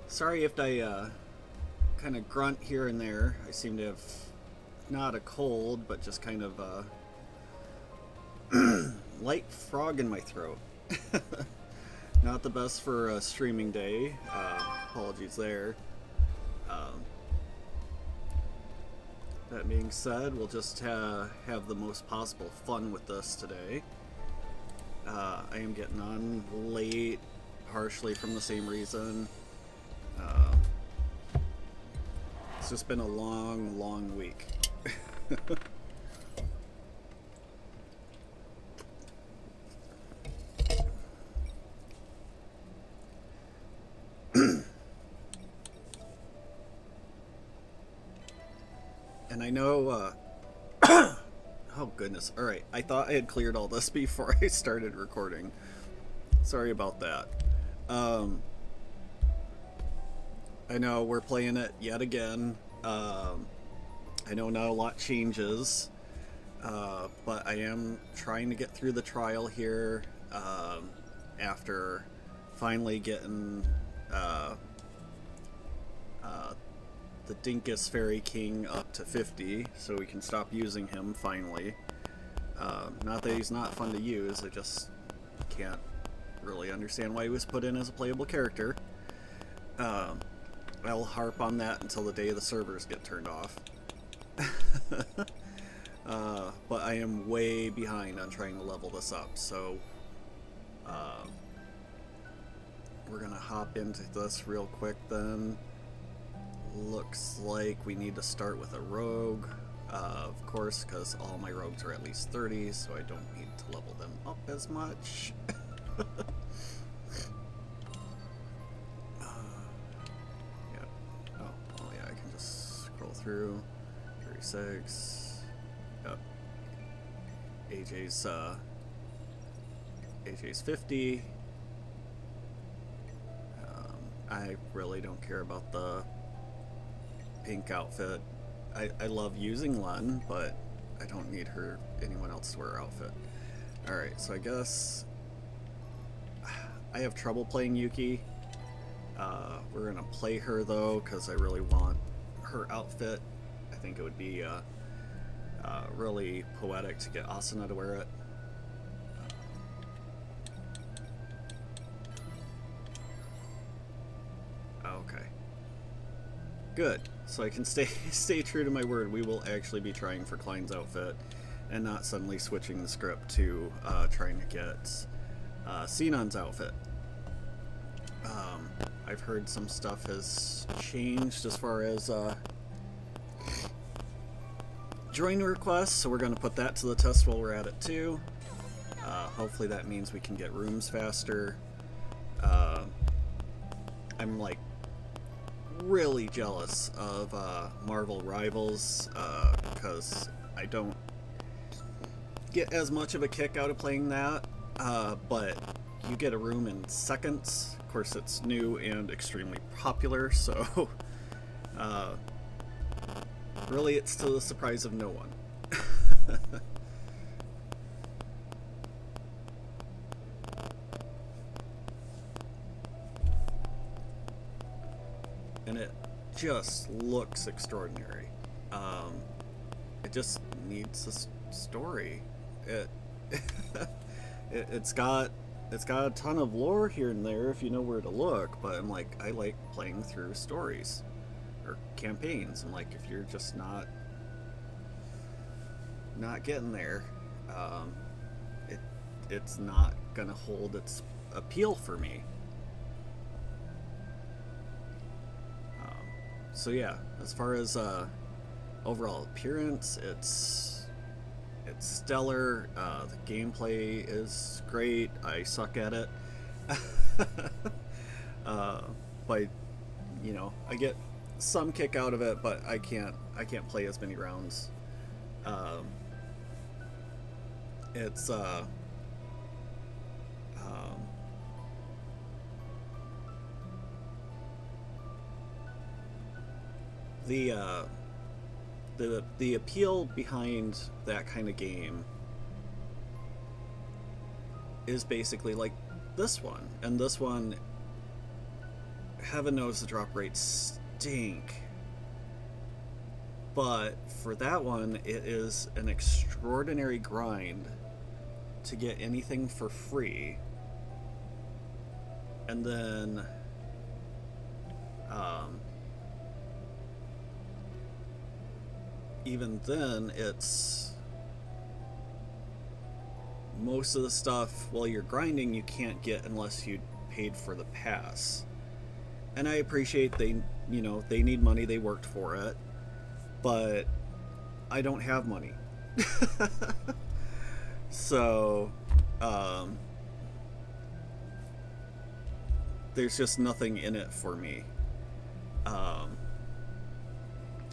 Sorry if I kind of grunt here and there. I seem to have not a cold, but just kind of light frog in my throat. Not the best for a streaming day. Apologies there. Um, that being said, we'll just have the most possible fun with this today. I am getting on late, partially from the same reason. Uh, it's just been a long, long week. And I know, oh goodness. Alright, I thought I had cleared all this before I started recording. Sorry about that. Um, I know we're playing it yet again. I know not a lot changes, but I am trying to get through the trial here after finally getting uh, the Dinkus Fairy King up to 50, so we can stop using him finally. Not that he's not fun to use, I just can't really understand why he was put in as a playable character. I'll harp on that until the day the servers get turned off. But I am way behind on trying to level this up, so we're gonna hop into this real quick then. Looks like we need to start with a rogue, of course, because all my rogues are at least 30, so I don't need to level them up as much. Yeah. Oh yeah, I can just scroll through. 36. Yep. AJ's 50. I really don't care about the pink outfit. I love using Len, but I don't need anyone else to wear her outfit. Alright, so I guess I have trouble playing Yuki. We're gonna play her though, because I really want her outfit. I think it would be really poetic to get Asuna to wear it. Okay. Good. So I can stay true to my word. We will actually be trying for Klein's outfit, and not suddenly switching the script to trying to get Sinan's outfit. I've heard some stuff has changed as far as join requests, so we're going to put that to the test while we're at it too. Hopefully that means we can get rooms faster. I'm like really jealous of Marvel Rivals because I don't get as much of a kick out of playing that, but you get a room in seconds. Of course, it's new and extremely popular, so really it's to the surprise of no one. And it just looks extraordinary. It just needs a story. It's got a ton of lore here and there if you know where to look, but I'm like, I like playing through stories or campaigns. I'm like, if you're just not getting there, it's not gonna hold its appeal for me. So yeah, as far as overall appearance, it's stellar. The gameplay is great. I suck at it, but you know, I get some kick out of it. But I can't play as many rounds. It's the appeal behind that kind of game is basically like this one. And this one, heaven knows the drop rates stink. But for that one, it is an extraordinary grind to get anything for free. And then even then, it's most of the stuff while you're grinding you can't get unless you paid for the pass. And I appreciate they need money, they worked for it, but I don't have money. So there's just nothing in it for me.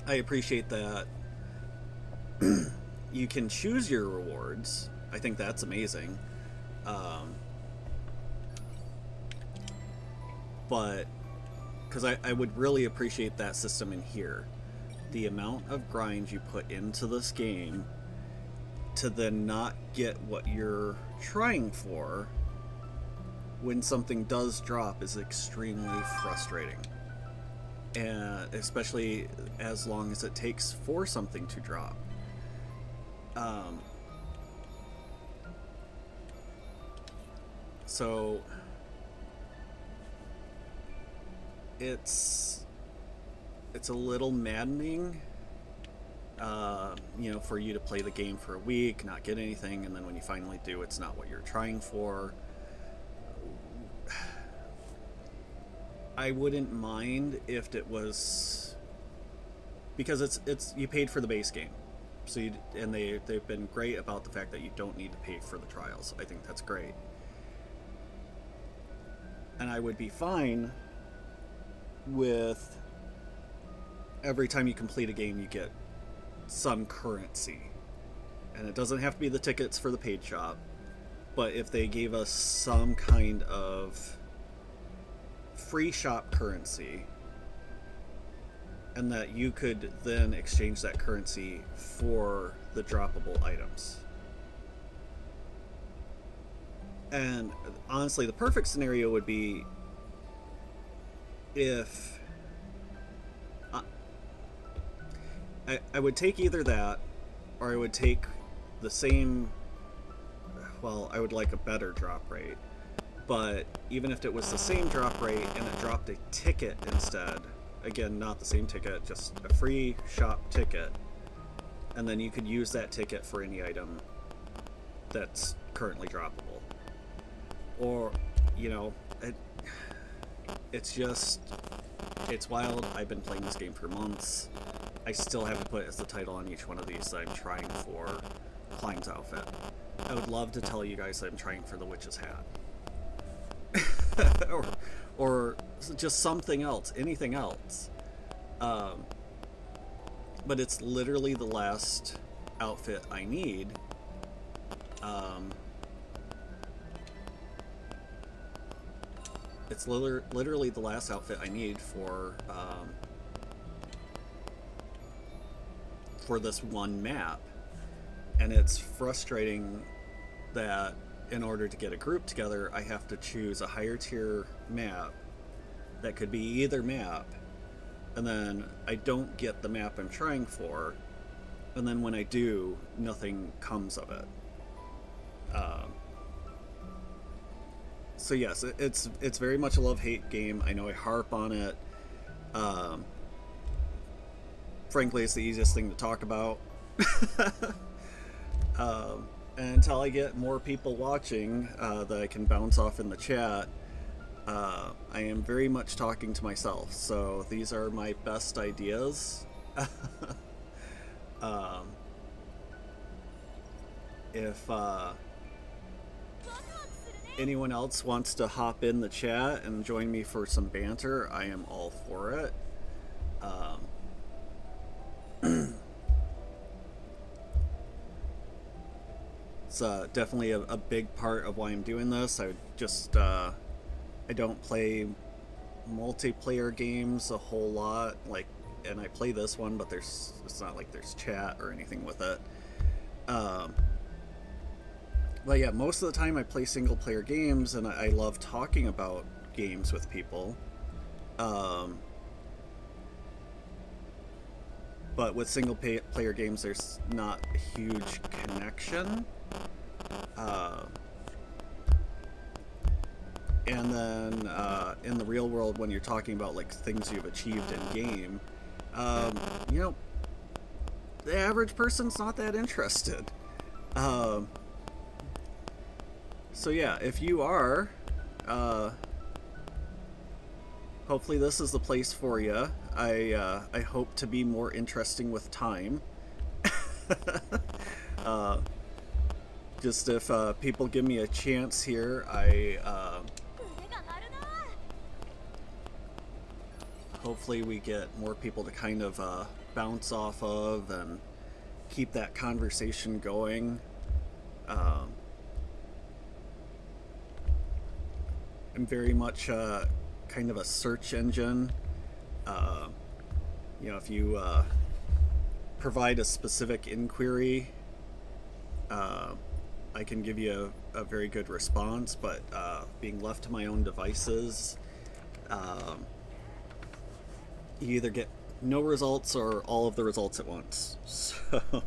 I appreciate that you can choose your rewards. I think that's amazing. But because I would really appreciate that system in here. The amount of grind you put into this game to then not get what you're trying for when something does drop is extremely frustrating. And especially as long as it takes for something to drop. So it's a little maddening, for you to play the game for a week, not get anything, and then when you finally do, it's not what you're trying for. I wouldn't mind if it was, because it's you paid for the base game, so they've been great about the fact that you don't need to pay for the trials. I think that's great, and I would be fine with every time you complete a game you get some currency, and it doesn't have to be the tickets for the paid shop, but if they gave us some kind of free shop currency, and that you could then exchange that currency for the droppable items. And honestly, the perfect scenario would be if I would take either that, or I would take the same, well, I would like a better drop rate, but even if it was the same drop rate and it dropped a ticket instead, again, not the same ticket, just a free shop ticket, and then you could use that ticket for any item that's currently droppable. Or, it's wild. I've been playing this game for months. I still haven't put as the title on each one of these that I'm trying for Klein's outfit. I would love to tell you guys that I'm trying for the witch's hat. or just something else, anything else. But it's literally the last outfit I need. It's literally the last outfit I need for this one map, and it's frustrating that in order to get a group together, I have to choose a higher tier map that could be either map, and then I don't get the map I'm trying for, and then when I do, nothing comes of it. So yes, it's very much a love-hate game. I know I harp on it. Frankly, it's the easiest thing to talk about. And until I get more people watching that I can bounce off in the chat, I am very much talking to myself. So these are my best ideas. If anyone else wants to hop in the chat and join me for some banter, I am all for it. It's definitely a big part of why I'm doing this. I don't play multiplayer games a whole lot, and I play this one, but it's not like there's chat or anything with it. But yeah, most of the time I play single player games, and I love talking about games with people. Um, but with player games, there's not a huge connection. Uh, and then in the real world, when you're talking about like things you've achieved in game, um, you know, the average person's not that interested. Um, so yeah, if you are, uh, hopefully this is the place for you. I hope to be more interesting with time. uh, just if people give me a chance here, I hopefully we get more people to kind of bounce off of and keep that conversation going. Um, I'm very much kind of a search engine. Uh, you know, if you provide a specific inquiry, uh, I can give you a very good response, but being left to my own devices, um, you either get no results or all of the results at once. So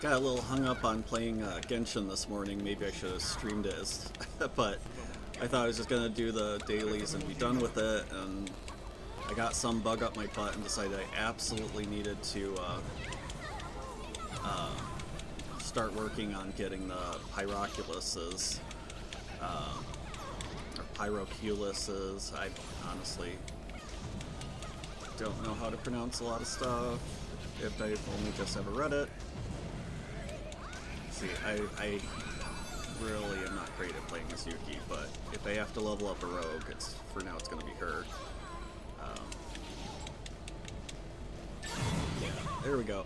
I got a little hung up on playing Genshin this morning. Maybe I should have streamed it, but I thought I was just gonna do the dailies and be done with it, and I got some bug up my butt and decided I absolutely needed to start working on getting the Pyroculuses, or Pyroculuses. I honestly don't know how to pronounce a lot of stuff, if I've only just ever read it. See, I really am not great at playing as Yuki, but if I have to level up a rogue, for now it's going to be her. Yeah, there we go.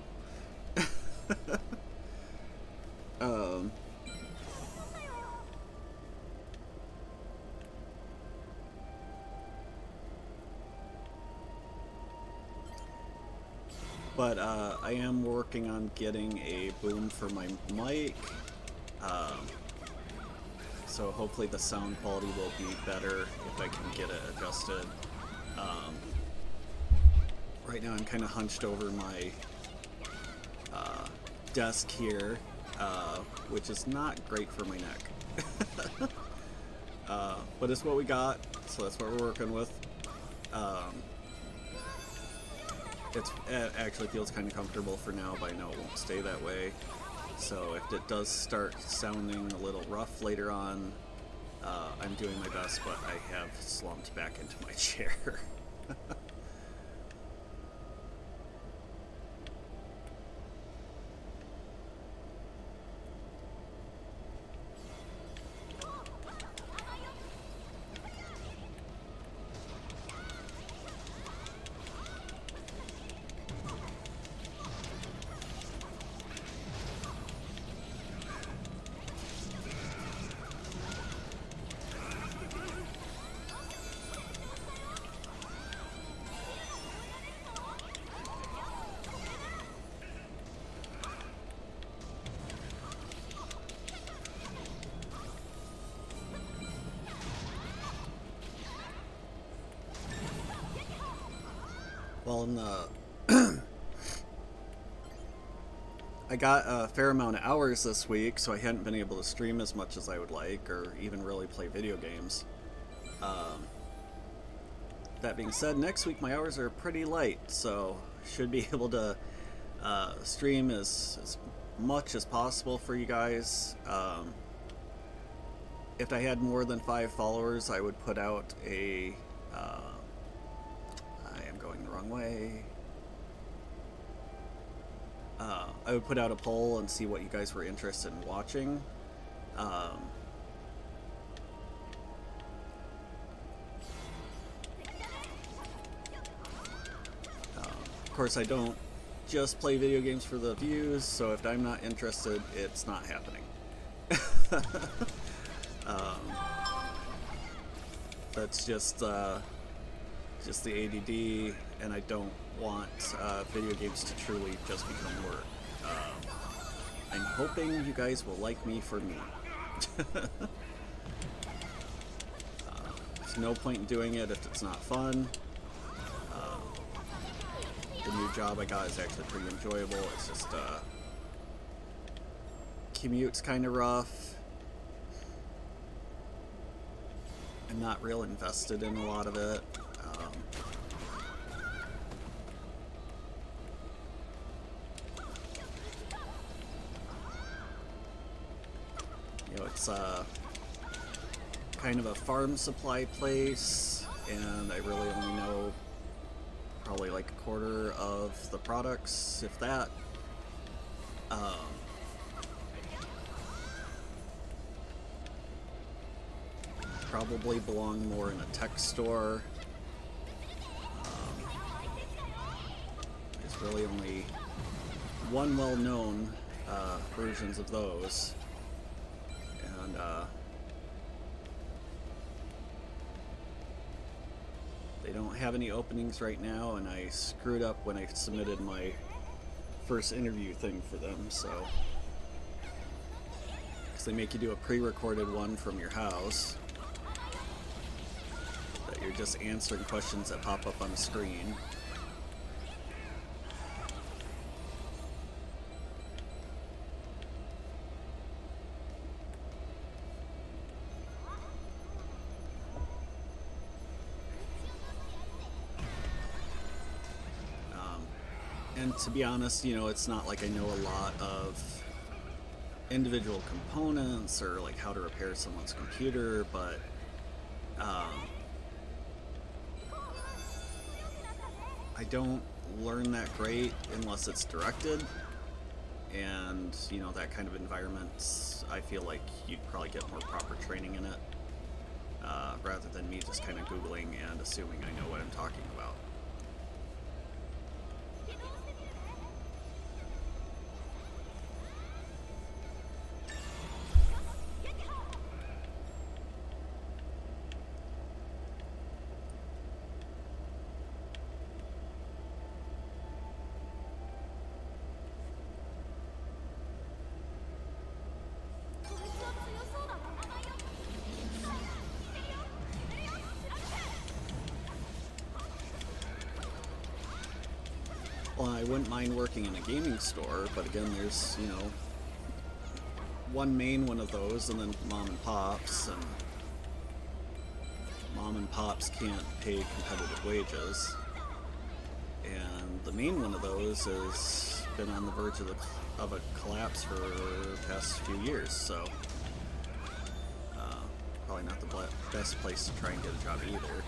But I am working on getting a boom for my mic, so hopefully the sound quality will be better if I can get it adjusted. Right now I'm kind of hunched over my desk here, which is not great for my neck. But it's what we got, so that's what we're working with. It actually feels kind of comfortable for now, but I know it won't stay that way. So if it does start sounding a little rough later on, I'm doing my best, but I have slumped back into my chair. Well, in the I got a fair amount of hours this week, so I hadn't been able to stream as much as I would like, or even really play video games. That being said, next week my hours are pretty light, so should be able to stream as much as possible for you guys. If I had more than 5 followers, I would put out a... I am going the wrong way. I would put out a poll and see what you guys were interested in watching. Of course, I don't just play video games for the views, so if I'm not interested, it's not happening. That's just the ADD, and I don't want video games to truly just become work. I'm hoping you guys will like me for me. There's no point in doing it if it's not fun. The new job I got is actually pretty enjoyable. It's just commute's kind of rough. I'm not real invested in a lot of it. You know, it's kind of a farm supply place, and I really only know probably like a quarter of the products, if that. Probably belong more in a tech store. There's really only one well-known versions of those, and they don't have any openings right now, and I screwed up when I submitted my first interview thing for them, so because they make you do a pre-recorded one from your house that you're just answering questions that pop up on the screen. And to be honest, you know, it's not like I know a lot of individual components or like how to repair someone's computer, but I don't learn that great unless it's directed, and you know, that kind of environment, I feel like you'd probably get more proper training in it, rather than me just kind of Googling and assuming I know what I'm talking about. Well, I wouldn't mind working in a gaming store, but again, there's, you know, one main one of those, and then mom and pops, and mom and pops can't pay competitive wages. And the main one of those has been on the verge of a collapse for the past few years, so probably not the best place to try and get a job either.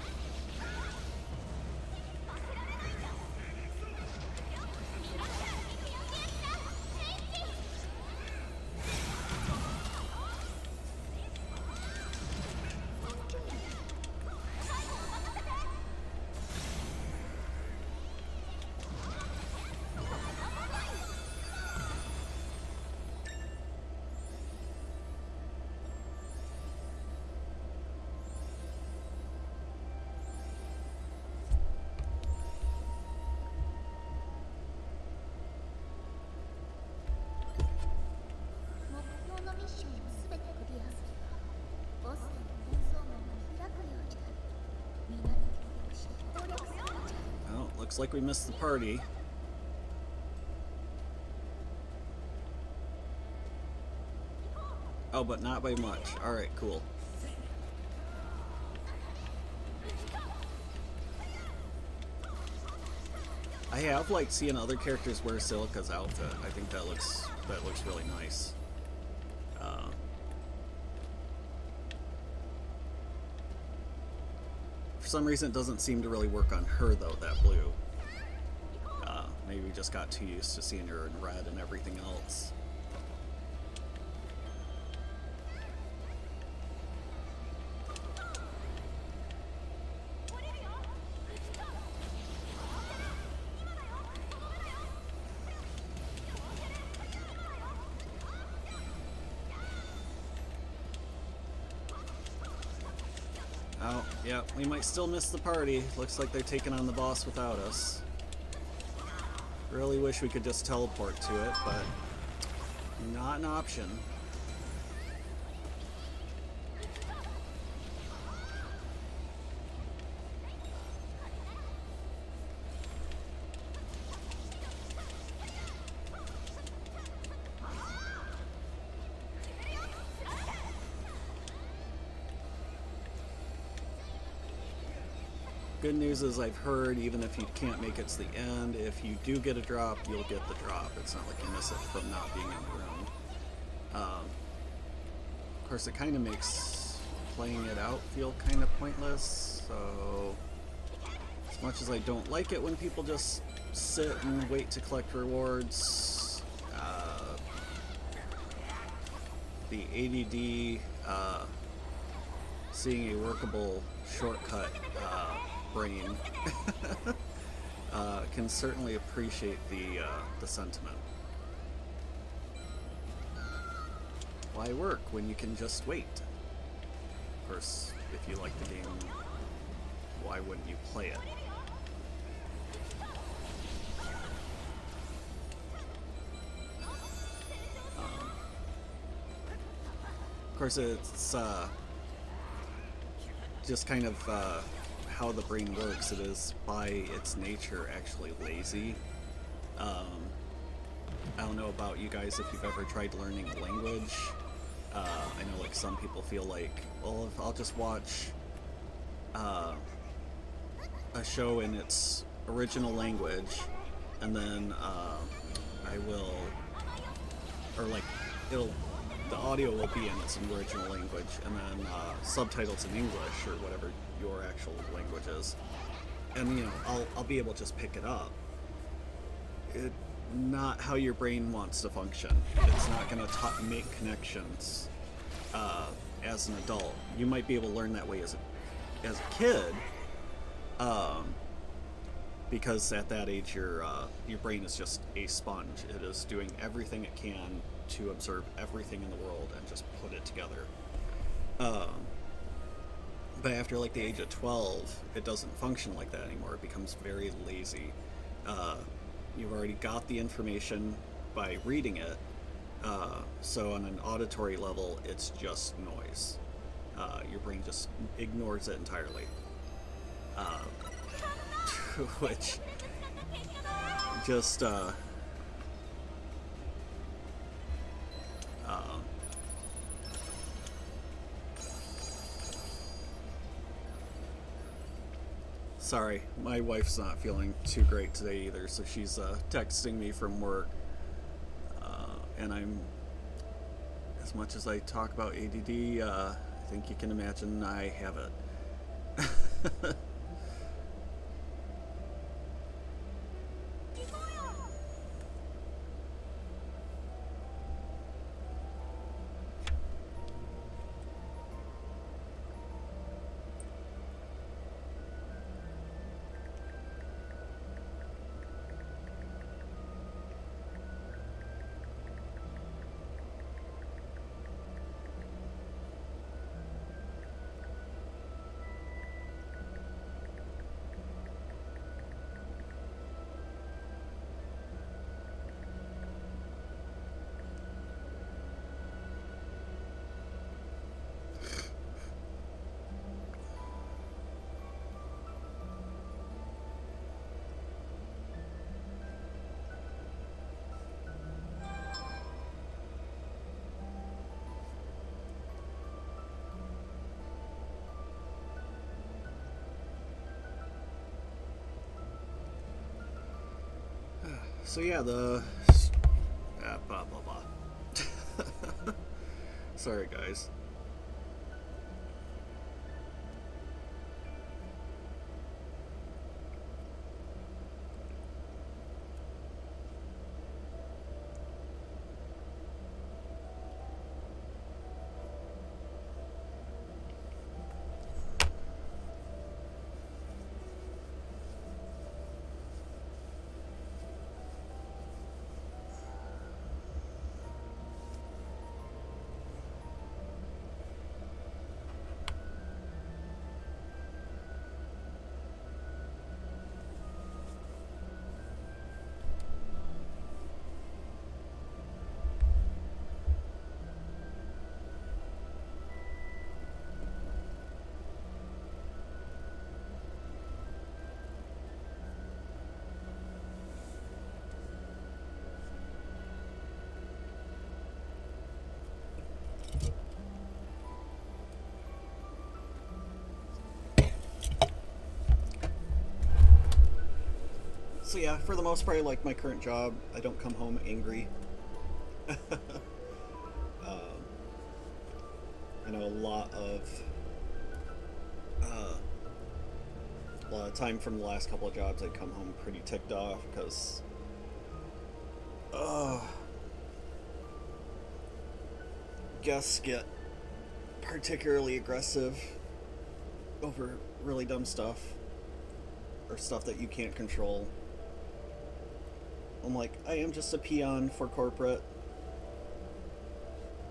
looks like we missed the party. Oh, but not by much. Alright, cool. I have liked seeing other characters wear Silica's outfit. I think that looks really nice. For some reason, it doesn't seem to really work on her though. That blue. Maybe we just got too used to seeing her in red and everything else. Oh, yeah, we might still miss the party. Looks like they're taking on the boss without us. Really wish we could just teleport to it, but not an option. Good news is I've heard even if you can't make it to the end, if you do get a drop, you'll get the drop. It's not like you miss it from not being in the room. Of course, it kind of makes playing it out feel kind of pointless, so as much as I don't like it when people just sit and wait to collect rewards, the ADD, seeing a workable shortcut brain can certainly appreciate the sentiment. Why work when you can just wait? Of course, if you like the game, why wouldn't you play it? Of course, it's just kind of how the brain works. It is by its nature actually lazy. I don't know about you guys if you've ever tried learning a language. I know like some people feel like, well, if I'll just watch a show in its original language and then I will, or like the audio will be in its original language and then subtitles in English or whatever your actual language is, and you know I'll be able to just pick it up. Not how your brain wants to function. It's not going to make connections as an adult. You might be able to learn that way as a kid, because at that age your brain is just a sponge. It is doing everything it can to observe everything in the world and just put it together. But after like the age of 12, it doesn't function like that anymore. It becomes very lazy. You've already got the information by reading it, so on an auditory level, it's just noise. Your brain just ignores it entirely. Which just sorry, my wife's not feeling too great today either, so she's texting me from work, and I'm, as much as I talk about ADD, I think you can imagine I have it. So yeah, blah blah blah. Sorry guys. So yeah, for the most part, I like my current job. I don't come home angry. I know uh, a lot of time from the last couple of jobs, I come home pretty ticked off because uh, guests get particularly aggressive over really dumb stuff or stuff that you can't control. I'm like, I am just a peon for corporate.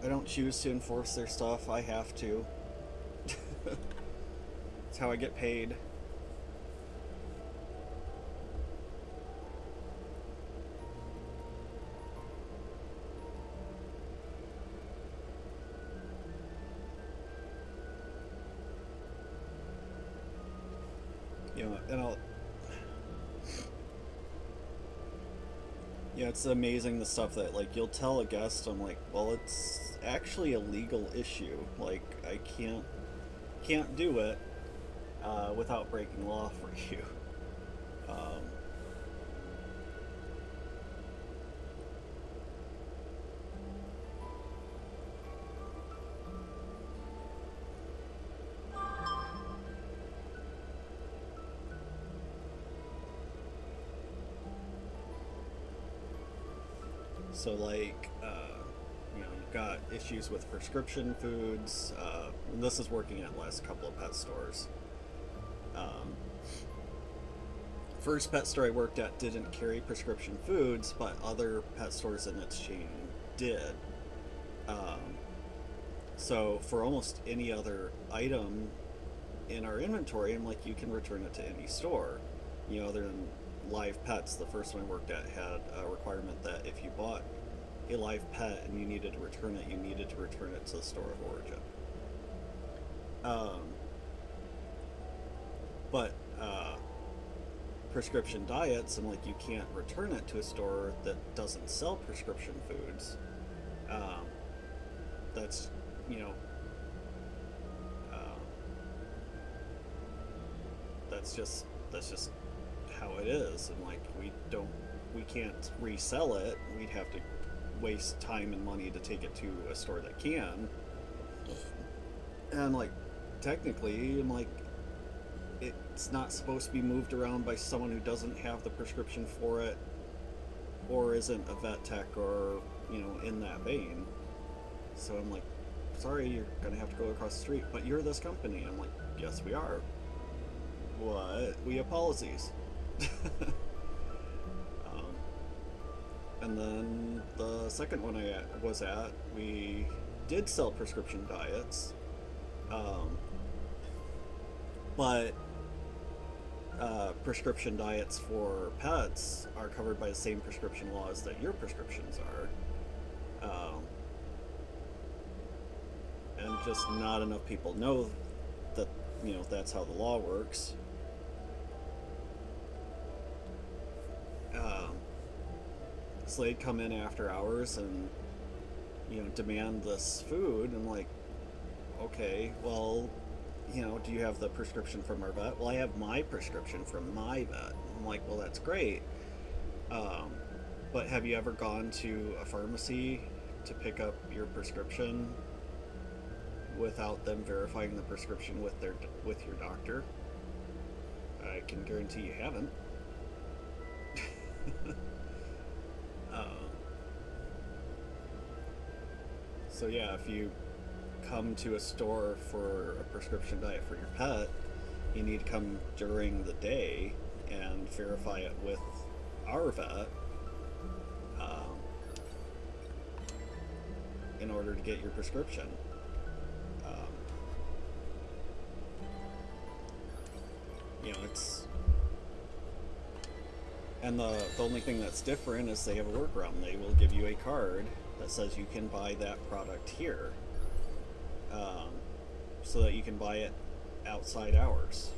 I don't choose to enforce their stuff. I have to. It's how I get paid. You know, and I'll. Yeah, it's amazing the stuff that like you'll tell a guest. I'm like, well, it's actually a legal issue. Like, I can't do it without breaking law for you. Um, so like, you've got issues with prescription foods. And this is working at last couple of pet stores. Um, First pet store I worked at didn't carry prescription foods, but other pet stores in its chain did. Um, so for almost any other item in our inventory, I'm like, you can return it to any store. Other than live pets, the first one I worked at had a requirement that if you bought a live pet and you needed to return it, you needed to return it to the store of origin. Um, but prescription diets, I'm like, you can't return it to a store that doesn't sell prescription foods. Um, that's, you know, uh, that's just how it is, and like we can't resell it. We'd have to waste time and money to take it to a store that can. And like, technically, I'm like, it's not supposed to be moved around by someone who doesn't have the prescription for it or isn't a vet tech or, in that vein. So I'm like, sorry, you're gonna have to go across the street, but you're this company. I'm like, yes, we are. What? We have policies. um, and then the second one I was at, we did sell prescription diets, um, but prescription diets for pets are covered by the same prescription laws that your prescriptions are. And just not enough people know that, that's how the law works. Um, so they'd come in after hours and, demand this food. And like, okay, well, do you have the prescription from our vet? Well, I have my prescription from my vet. I'm like, well, that's great. Um, But have you ever gone to a pharmacy to pick up your prescription without them verifying the prescription with your doctor? I can guarantee you haven't. uh, so yeah, if you come to a store for a prescription diet for your pet, you need to come during the day and verify it with our vet in order to get your prescription. It's... And the only thing that's different is they have a workaround. They will give you a card that says you can buy that product here. So that you can buy it outside hours.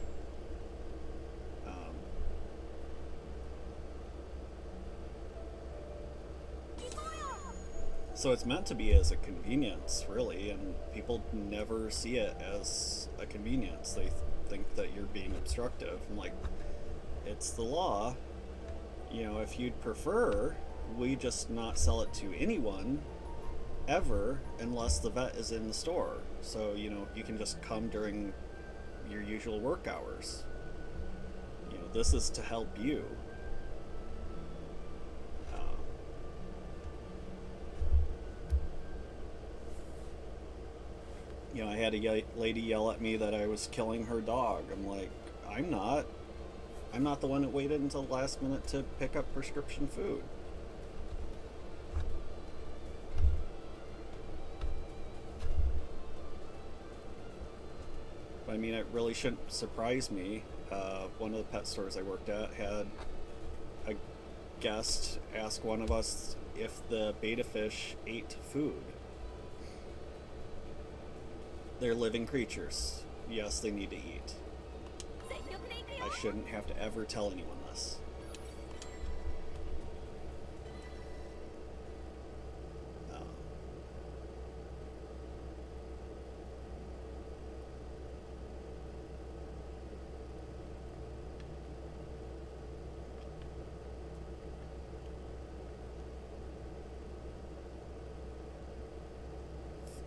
So it's meant to be as a convenience, really, and people never see it as a convenience. They think that you're being obstructive. I'm like, it's the law. If you'd prefer, we just not sell it to anyone ever unless the vet is in the store. So, you can just come during your usual work hours. This is to help you. I had a lady yell at me that I was killing her dog. I'm like, I'm not. I'm not the one that waited until the last minute to pick up prescription food. I mean, it really shouldn't surprise me. One of the pet stores I worked at had a guest ask one of us if the betta fish ate food. They're living creatures. Yes, they need to eat. I shouldn't have to ever tell anyone this.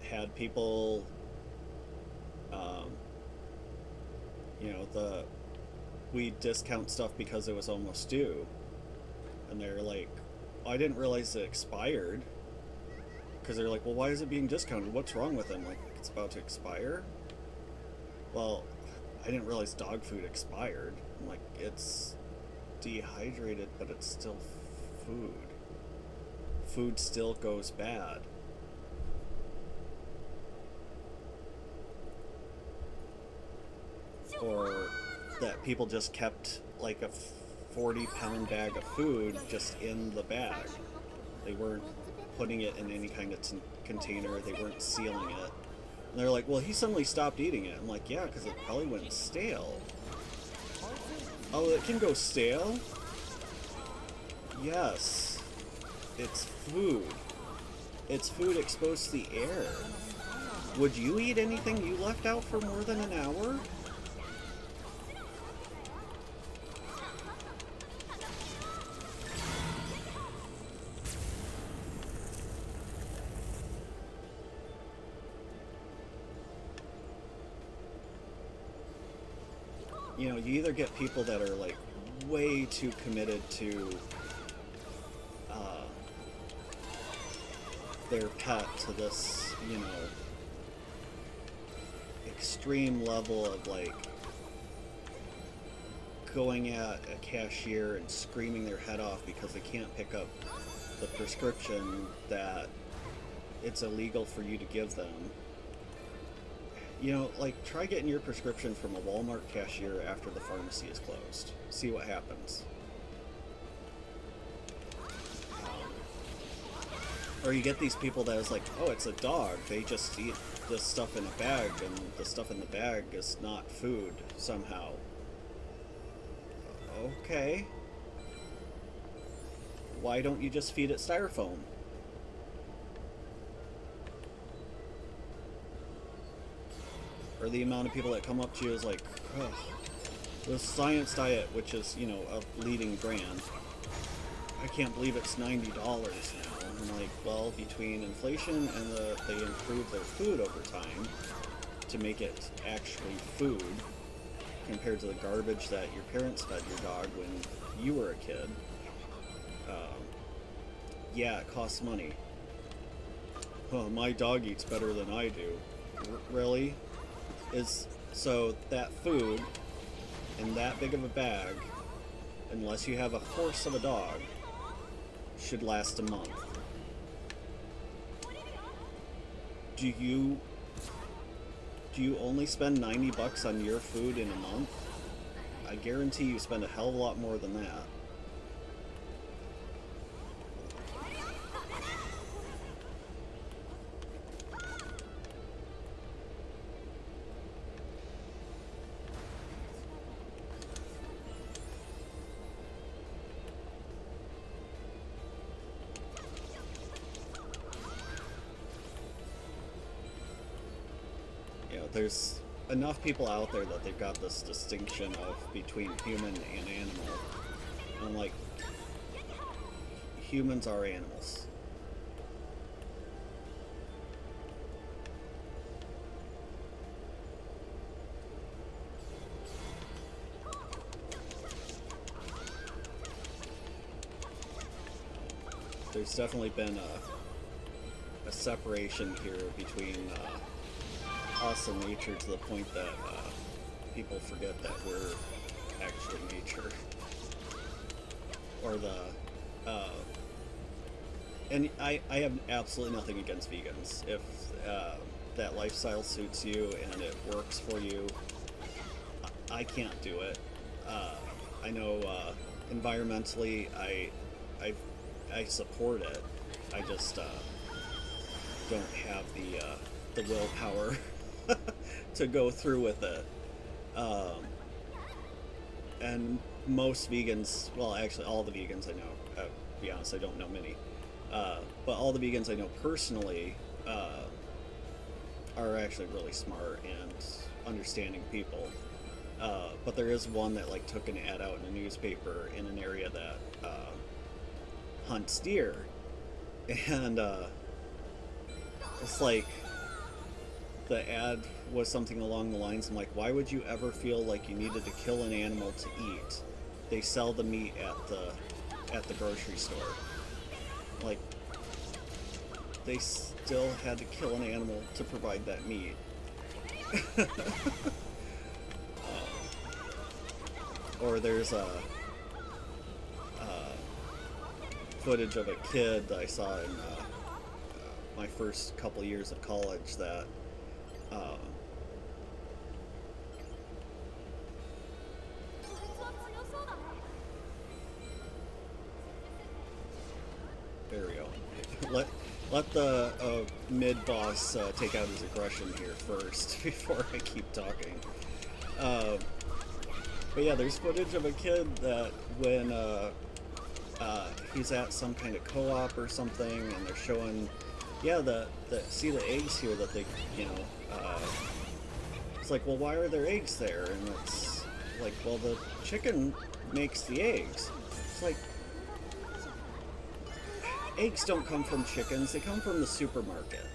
Had people we discount stuff because it was almost due, and they're like, oh, I didn't realize it expired, because they're like, well, why is it being discounted, what's wrong with it? I'm like, it's about to expire? Well, I didn't realize dog food expired. I'm like, it's dehydrated, but it's still food still goes bad. Or that people just kept like a 40-pound bag of food just in the bag. They weren't putting it in any kind of container. They weren't sealing it. And they're like, well, he suddenly stopped eating it. I'm like, yeah, because it probably went stale. Oh, it can go stale? Yes. It's food. It's food exposed to the air. Would you eat anything you left out for more than an hour? You either get people that are like way too committed to their pet to this, extreme level of like going at a cashier and screaming their head off because they can't pick up the prescription that it's illegal for you to give them. Like, try getting your prescription from a Walmart cashier after the pharmacy is closed. See what happens. Or you get these people that is like, oh, it's a dog. They just eat this stuff in a bag, and the stuff in the bag is not food, somehow. Okay. Why don't you just feed it styrofoam? Or the amount of people that come up to you is like, oh, the Science Diet, which is, a leading brand, I can't believe it's $90 now. I'm like, well, between inflation and they improve their food over time to make it actually food compared to the garbage that your parents fed your dog when you were a kid. Yeah, it costs money. Oh, my dog eats better than I do. Really? So that food in that big of a bag, unless you have a horse of a dog, should last a month. Do you only spend $90 on your food in a month? I guarantee you spend a hell of a lot more than that. There's enough people out there that they've got this distinction of between human and animal. And I'm like, humans are animals. There's definitely been a separation here between us and nature to the point that people forget that we're actually nature. Or and I have absolutely nothing against vegans. If that lifestyle suits you and it works for you, I can't do it. I know environmentally I support it. I just don't have the willpower to go through with it. And most vegans, well, actually all the vegans I know, to be honest, I don't know many, but all the vegans I know personally are actually really smart and understanding people. But there is one that like took an ad out in a newspaper in an area that hunts deer, and it's like the ad was something along the lines of like, why would you ever feel like you needed to kill an animal to eat? They sell the meat at the grocery store. Like, they still had to kill an animal to provide that meat. Or there's footage of a kid that I saw in my first couple years of college that there we go. Let the mid-boss take out his aggression here first before I keep talking. But yeah, there's footage of a kid that when he's at some kind of co-op or something, and they're showing, yeah, see the eggs here that they, it's like, well, why are there eggs there? And it's like, well, the chicken makes the eggs. It's like, eggs don't come from chickens, they come from the supermarket.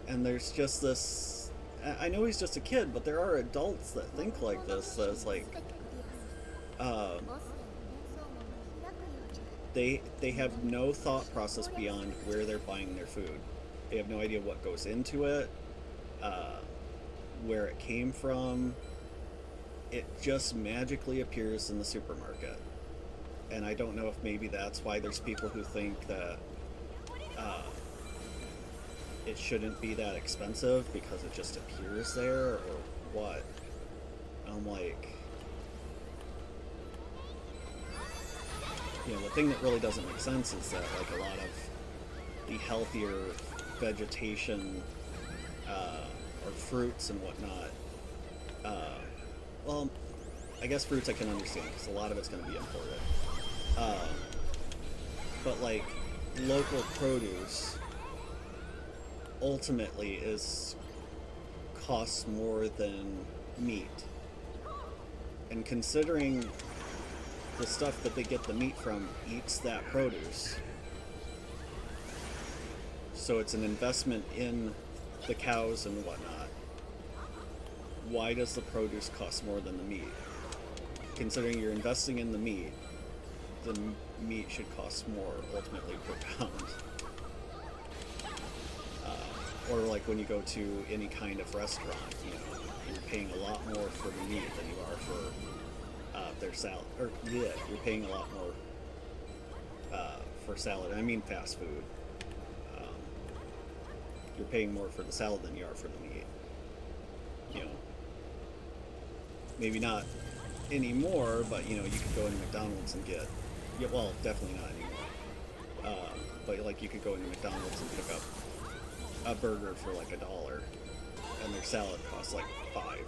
And there's just this, I know he's just a kid, but there are adults that think like this, that it's like, they have no thought process beyond where they're buying their food. They have no idea what goes into it, where it came from. It just magically appears in the supermarket. And I don't know if maybe that's why there's people who think that it shouldn't be that expensive because it just appears there, or what. I'm like, the thing that really doesn't make sense is that like a lot of the healthier vegetation or fruits and whatnot, well, I guess fruits I can understand because a lot of it's going to be imported. But like local produce ultimately costs more than meat. And considering the stuff that they get the meat from eats that produce. So it's an investment in the cows and whatnot. Why does the produce cost more than the meat? Considering you're investing in the meat should cost more ultimately per pound. Or like when you go to any kind of restaurant, you know, you're paying a lot more for the meat than you are for their salad. Or yeah, you're paying a lot more for salad. I mean fast food. You're paying more for the salad than you are for the meat. You know, maybe not anymore, but you know, you could go into McDonald's and get, yeah, well, definitely not anymore. But like you could go into McDonald's and pick up a burger for like $1, and their salad costs like $5.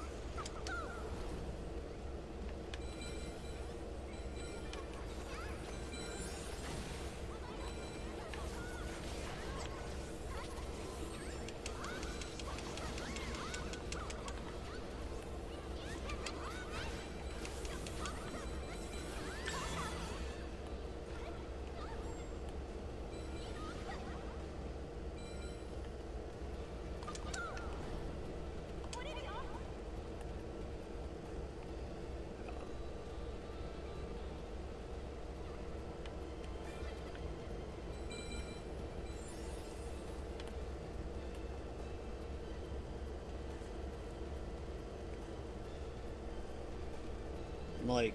Like,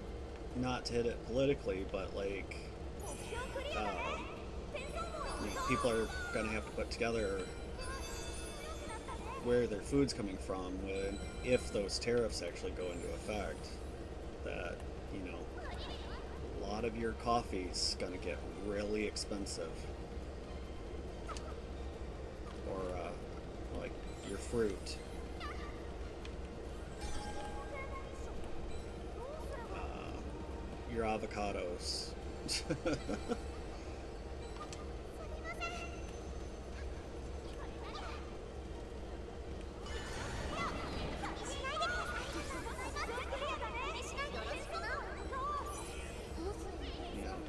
not to hit it politically, but like, people are gonna have to put together where their food's coming from when, if those tariffs actually go into effect, that, you know, a lot of your coffee's gonna get really expensive. Or, like, your fruit. Your avocados.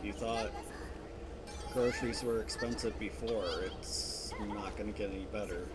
You thought groceries were expensive before, it's not going to get any better.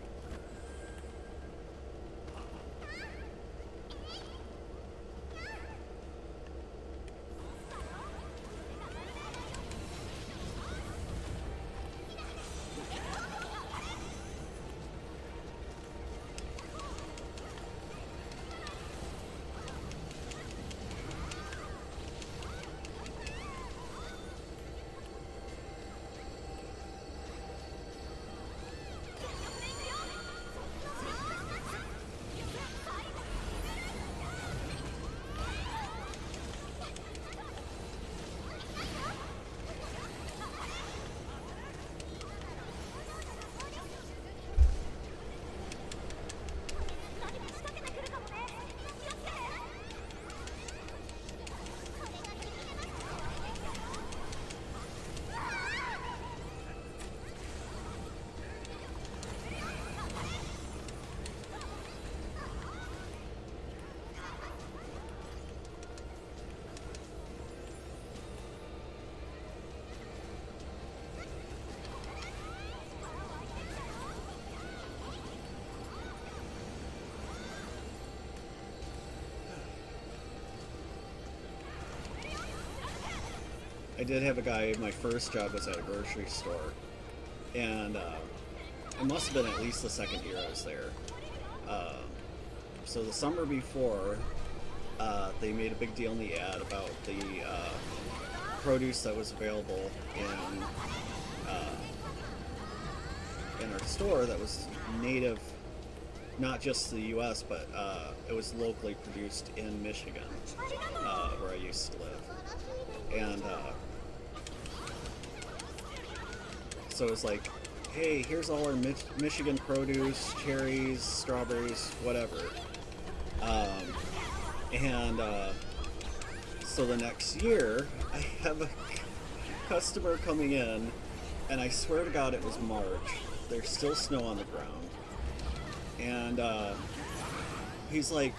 I did have a guy, my first job was at a grocery store, and it must have been at least the second year I was there. So the summer before, they made a big deal in the ad about the produce that was available in our store that was native, not just to the U.S., but it was locally produced in Michigan, where I used to live. And so it's like, hey, here's all our Michigan produce, cherries, strawberries, whatever. So the next year, I have a customer coming in, and I swear to God it was March. There's still snow on the ground. And he's like,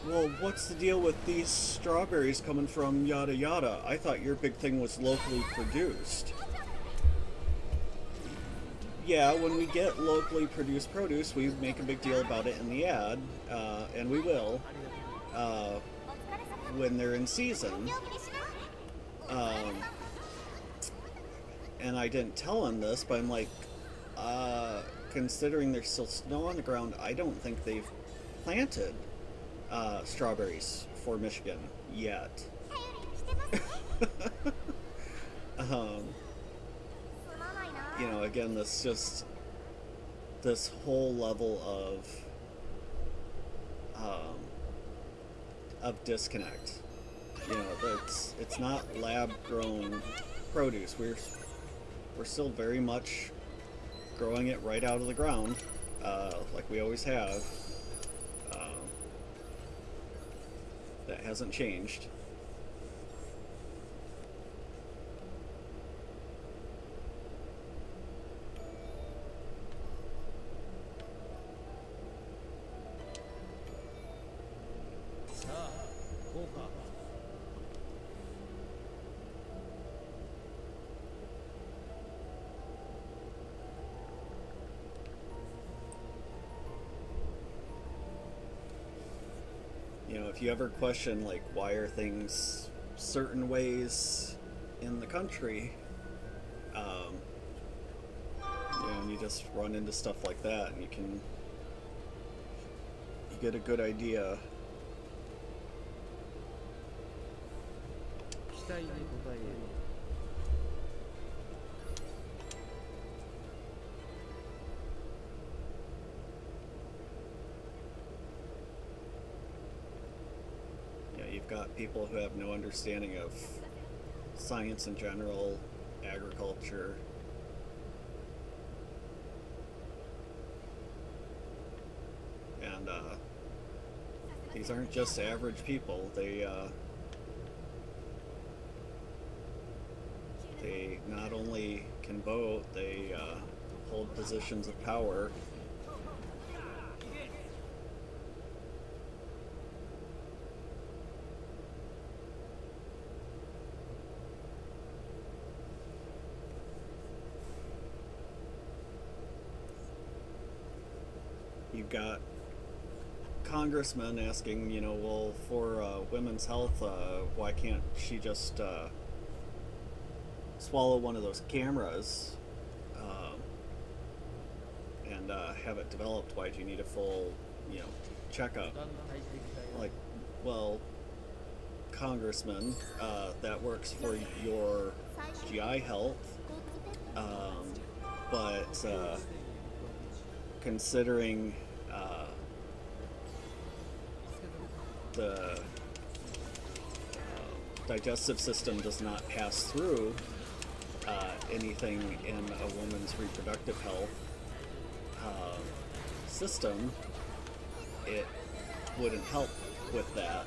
well, what's the deal with these strawberries coming from yada yada? I thought your big thing was locally produced. Yeah, when we get locally produced produce, we make a big deal about it in the ad, and we will, uh, when they're in season. Um, and I didn't tell him this, but I'm like, considering there's still snow on the ground, I don't think they've planted strawberries for Michigan yet. um, again, this whole level of disconnect. It's not lab grown produce. We're still very much growing it right out of the ground, like we always have. That hasn't changed. If you ever question, like, why are things certain ways in the country, um, and you just run into stuff like that, and you get a good idea. You've got people who have no understanding of science in general, agriculture. And these aren't just average people. They not only can vote, they hold positions of power. You've got congressmen asking, well, for women's health, why can't she just swallow one of those cameras and have it developed? Why do you need a full, checkup? Like, well, congressman, that works for your GI health, but considering the digestive system does not pass through anything in a woman's reproductive health system, it wouldn't help with that.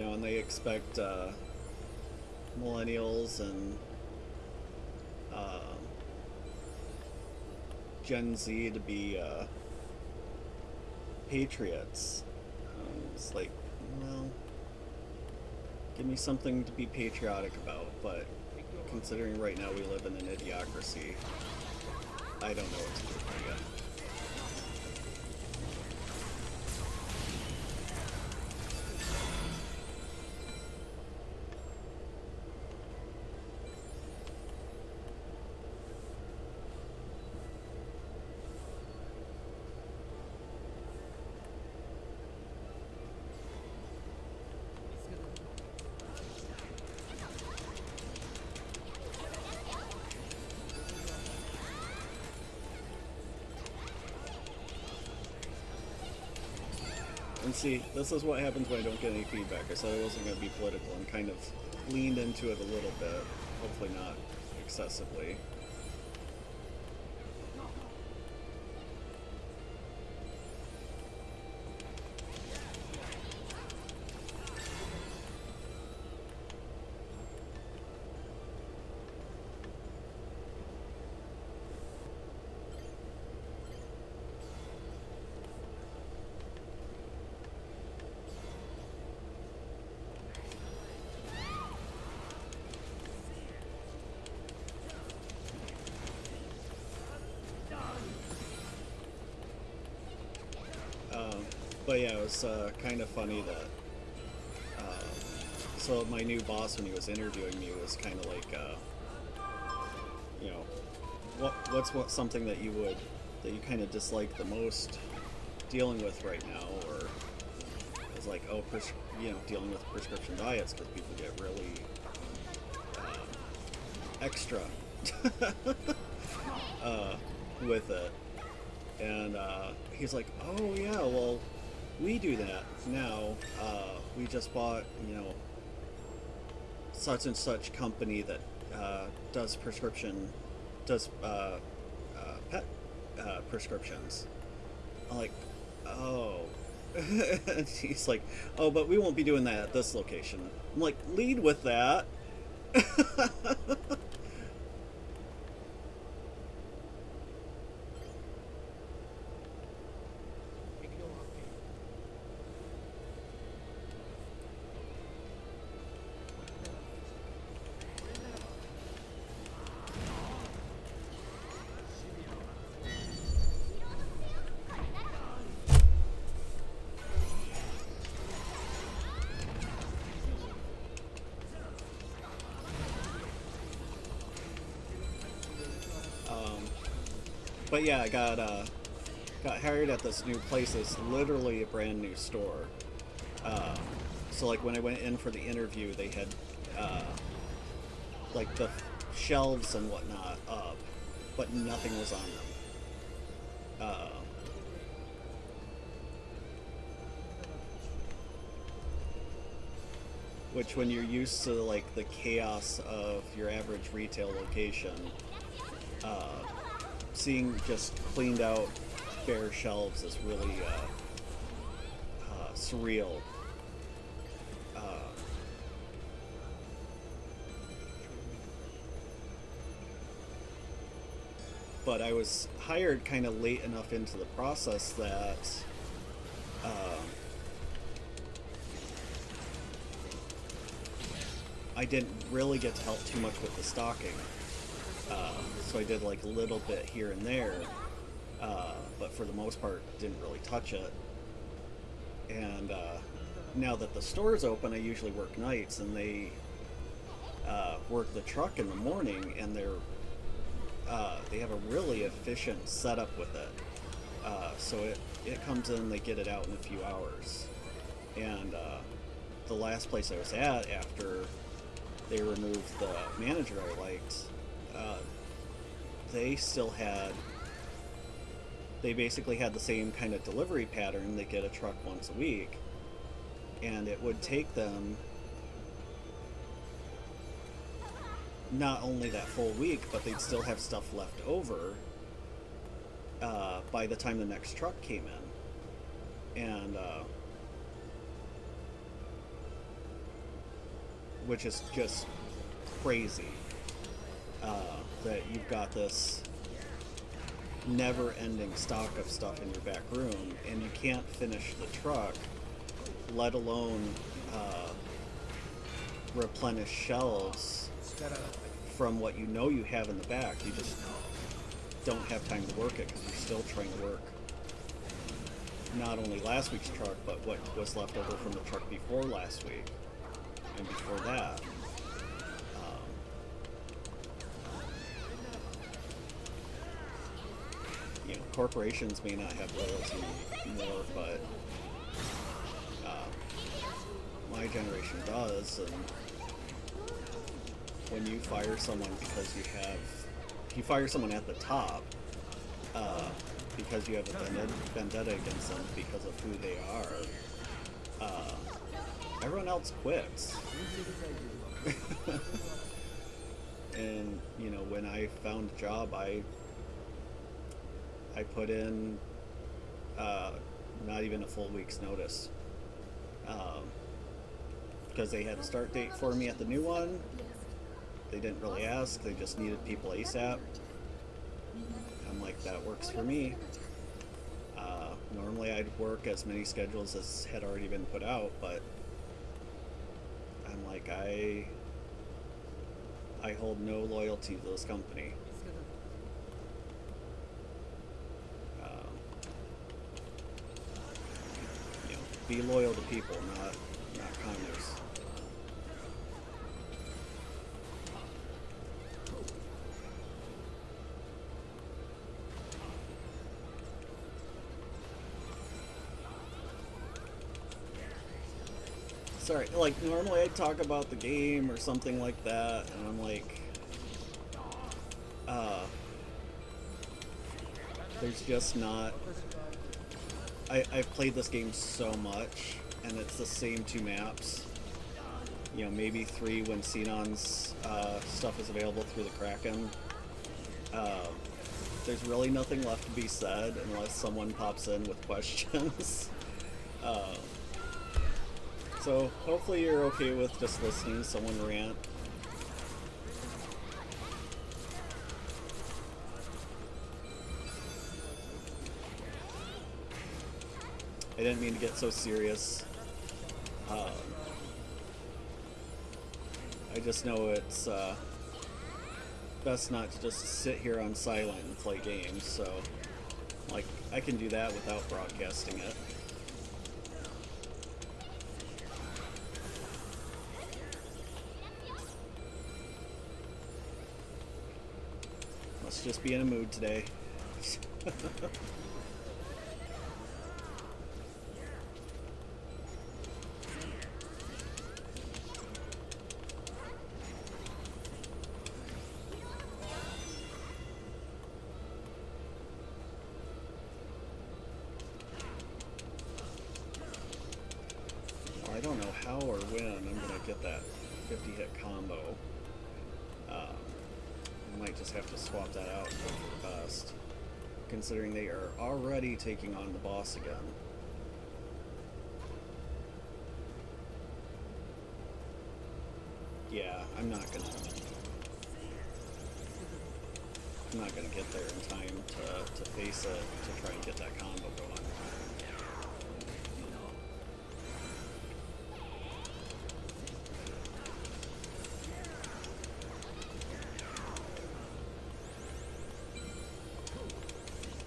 And they expect millennials and Gen Z to be patriots. It's like, well, give me something to be patriotic about, but considering right now we live in an idiocracy, I don't know what to do for you. And see, this is what happens when I don't get any feedback. I said I wasn't going to be political and kind of leaned into it a little bit. Hopefully not excessively. But yeah, it was kind of funny that. So my new boss, when he was interviewing me, was kind of like, you know, what's something that you kind of dislike the most dealing with right now, or it's like, oh, you know, dealing with prescription diets because people get really extra with it, and he's like, oh yeah, well, we do that now. We just bought, you know, such and such company that does pet prescriptions. I'm like, oh. And he's like, oh, but we won't be doing that at this location. I'm like, lead with that. But yeah, I got hired at this new place. It's literally a brand new store. So like when I went in for the interview, they had like the shelves and whatnot up, but nothing was on them. Which, when you're used to like the chaos of your average retail location, seeing just cleaned out bare shelves is really surreal. But I was hired kind of late enough into the process that I didn't really get to help too much with the stocking. So I did like a little bit here and there, but for the most part didn't really touch it. And now that the store's open, I usually work nights, and they work the truck in the morning, and they have a really efficient setup with it. So it comes in, they get it out in a few hours. And the last place I was at after they removed the manager I liked, they basically had the same kind of delivery pattern. They get a truck once a week, and it would take them not only that full week, but they'd still have stuff left over by the time the next truck came in. And which is just crazy, that you've got this never-ending stock of stuff in your back room, and you can't finish the truck, let alone replenish shelves from what you know you have in the back. You just don't have time to work it because you're still trying to work not only last week's truck, but what was left over from the truck before last week and before that. You know, corporations may not have loyalty more, but my generation does. And when you fire someone because you fire someone at the top, because you have a vendetta against them because of who they are, everyone else quits. And you know, when I found a job, I put in not even a full week's notice, because they had a start date for me at the new one. They didn't really ask, they just needed people ASAP. I'm like, that works for me. Normally I'd work as many schedules as had already been put out, but I'm like, I hold no loyalty to this company. You know, be loyal to people, not commoners. Sorry, like normally I'd talk about the game or something like that, and I'm like, there's just not. I've played this game so much, and it's the same 2 maps. You know, maybe 3 when Xenon's stuff is available through the Kraken. There's really nothing left to be said unless someone pops in with questions. So hopefully you're okay with just listening to someone rant. I didn't mean to get so serious. I just know it's best not to just sit here on silent and play games, so like I can do that without broadcasting it. Let's just be in a mood today. Well, I don't know how or when I'm gonna get that 50-hit combo. I might just have to swap that out for the best, considering they are already taking on the boss again. Yeah, I'm not gonna get there in time to face it, to try and get that combo going.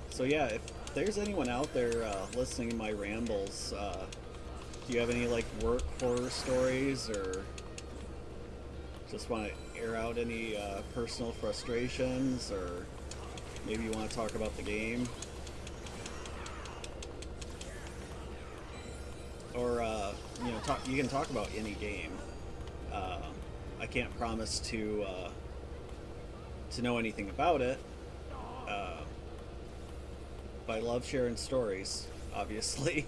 So yeah, if there's anyone out there listening to my rambles, do you have any like work horror stories, or just want to air out any personal frustrations, or maybe you want to talk about the game, or you know, you can talk about any game. I can't promise to know anything about it. I love sharing stories, obviously.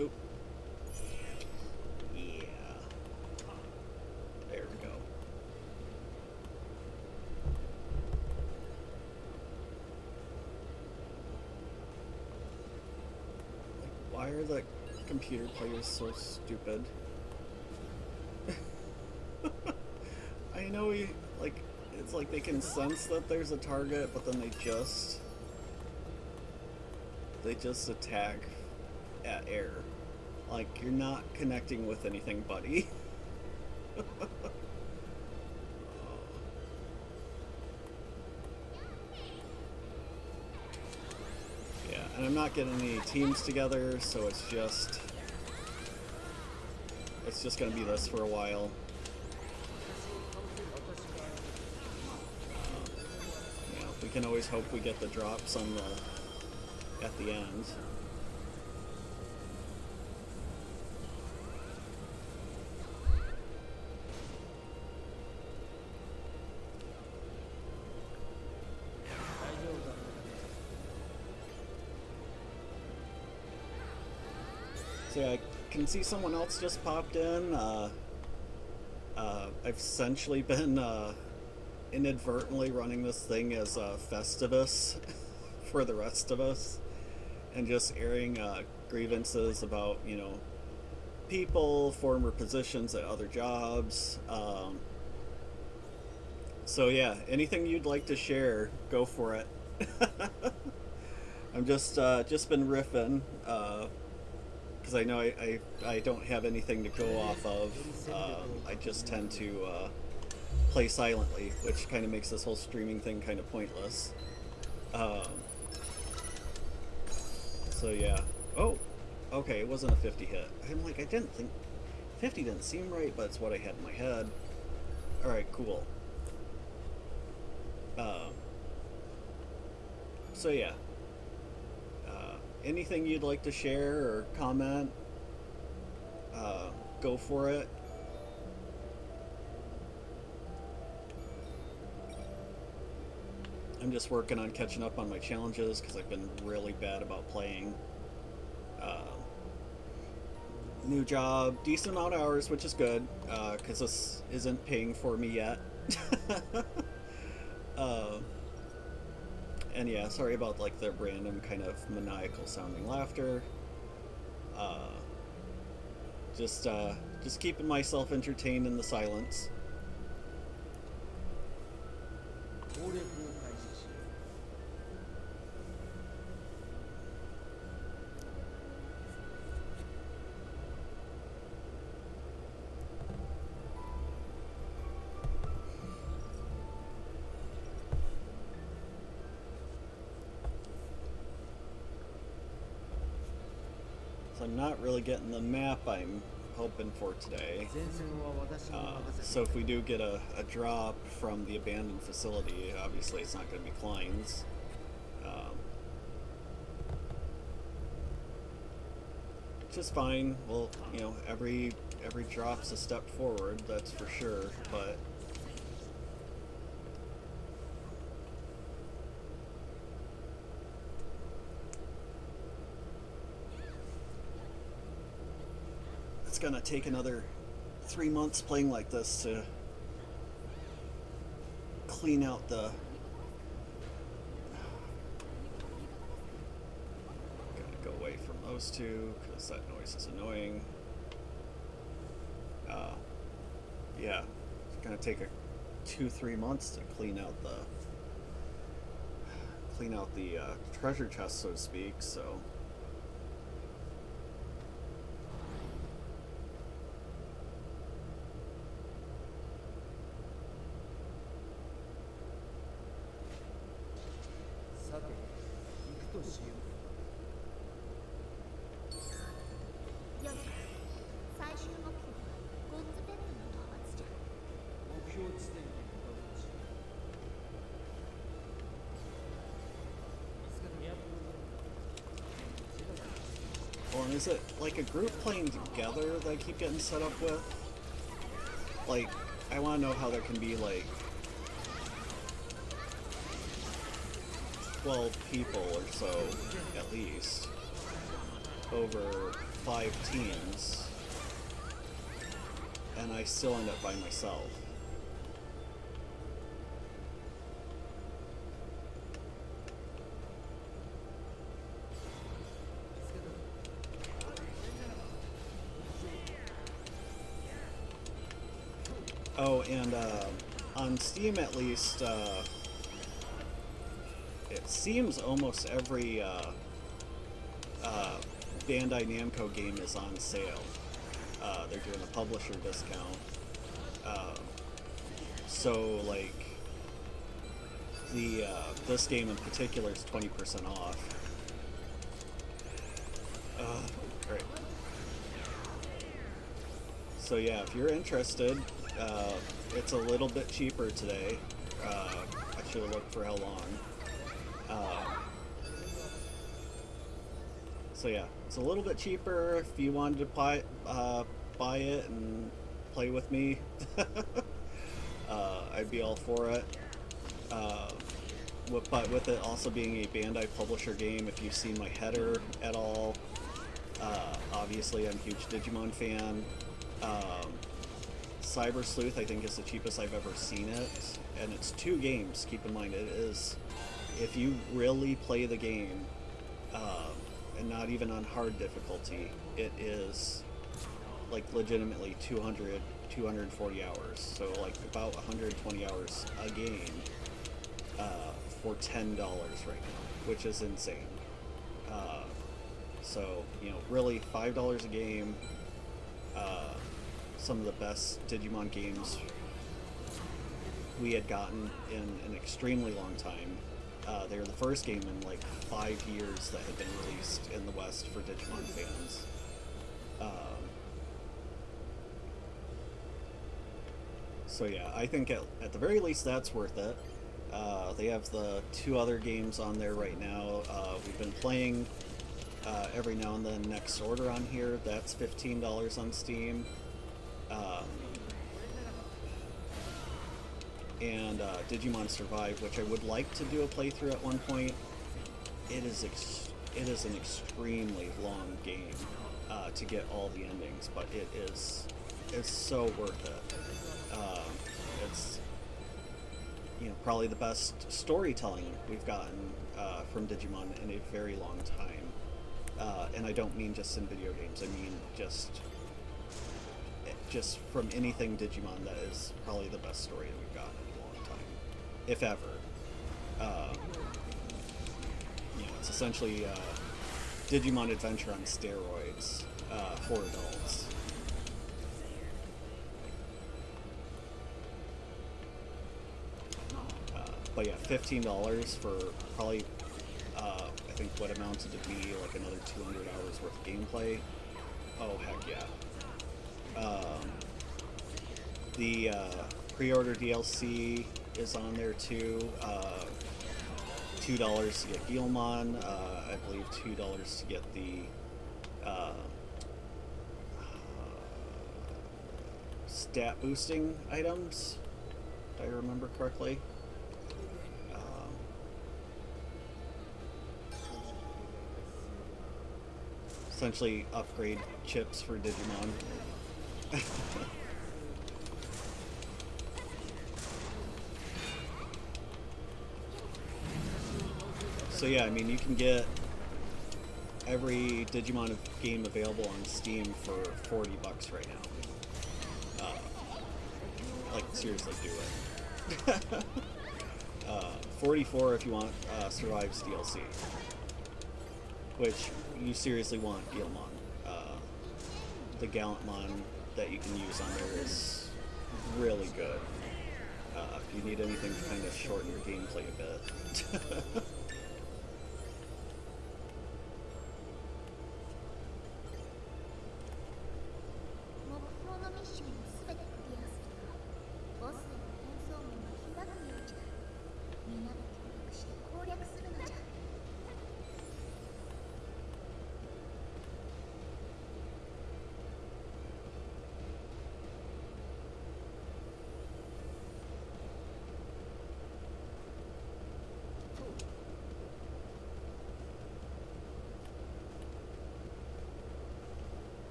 Oop. Yeah. There we go. Why are the computer players so stupid? I know it's like they can sense that there's a target, but then they just attack at air. Like, you're not connecting with anything, buddy. And I'm not getting any teams together, so it's just gonna be this for a while. You know, we can always hope we get the drops on at the end. So yeah, I can see someone else just popped in. I've essentially been inadvertently running this thing as Festivus for the rest of us, and just airing grievances about, you know, people, former positions at other jobs. So yeah, anything you'd like to share, go for it. I'm just been riffing because I know I don't have anything to go off of. I just tend to play silently, which kind of makes this whole streaming thing kind of pointless. Um, so yeah. Oh, okay, it wasn't a 50 hit. I'm like, I didn't think 50 didn't seem right, but it's what I had in my head. All right, cool. Um, so yeah. Anything you'd like to share or comment, go for it. I'm just working on catching up on my challenges because I've been really bad about playing. Uh, New job, decent amount of hours, which is good because this isn't paying for me yet. uh, and yeah, sorry about like the random kind of maniacal sounding laughter. Uh, just keeping myself entertained in the silence. So I'm not really getting the map I'm hoping for today. So if we do get a drop from the abandoned facility, obviously it's not going to be Klein's. Which is fine. Well, you know, every drop's a step forward, that's for sure. But it's gonna take another 3 months playing like this to clean out the. Gotta go away from those two because that noise is annoying. Yeah, it's gonna take 2-3 months to clean out the treasure chest, so to speak. So. Or is it like a group playing together that I keep getting set up with? Like, I want to know how there can be like 12 people or so, at least, over 5 teams, and I still end up by myself. Oh, and on Steam at least, it seems almost every Bandai Namco game is on sale. They're doing a publisher discount. So like the this game in particular is 20% off. Great. So yeah, if you're interested, it's a little bit cheaper today. I should have looked for how long. So yeah, it's a little bit cheaper if you wanted to buy it and play with me. I'd be all for it. But with it also being a Bandai publisher game, if you've seen my header at all, Obviously, I'm a huge Digimon fan. Cyber Sleuth, I think, is the cheapest I've ever seen it, and it's 2 games. Keep in mind, it is, if you really play the game, and not even on hard difficulty, it is like legitimately 240 hours. So like about 120 hours a game for $10 right now, which is insane. So, you know, really $5 a game. Some of the best Digimon games we had gotten in an extremely long time. They were the first game in like 5 years that had been released in the West for Digimon fans. So yeah, I think at the very least that's worth it. They have the 2 other games on there right now. We've been playing every now and then Next Order on here. That's $15 on Steam. And Digimon Survive, which I would like to do a playthrough at one point. It is an extremely long game to get all the endings, but it's so worth it. It's, you know, probably the best storytelling we've gotten from Digimon in a very long time, and I don't mean just in video games. I mean just from anything Digimon. That is probably the best story that we've gotten in a long time, if ever. You know, it's essentially Digimon Adventure on steroids for adults. But yeah, $15 for probably, I think what amounted to be like another 200 hours worth of gameplay. Oh, heck yeah. The pre-order DLC is on there too. $2 to get Guilmon. I believe $2 to get the stat boosting items, if I remember correctly. Essentially upgrade chips for Digimon. So yeah, I mean, you can get every Digimon game available on Steam for $40 right now. Like, seriously, do it. 44 if you want Survive's DLC. Which, you seriously want Guilmon. The Gallantmon that you can use on there is really good. If you need anything to kind of shorten your gameplay a bit.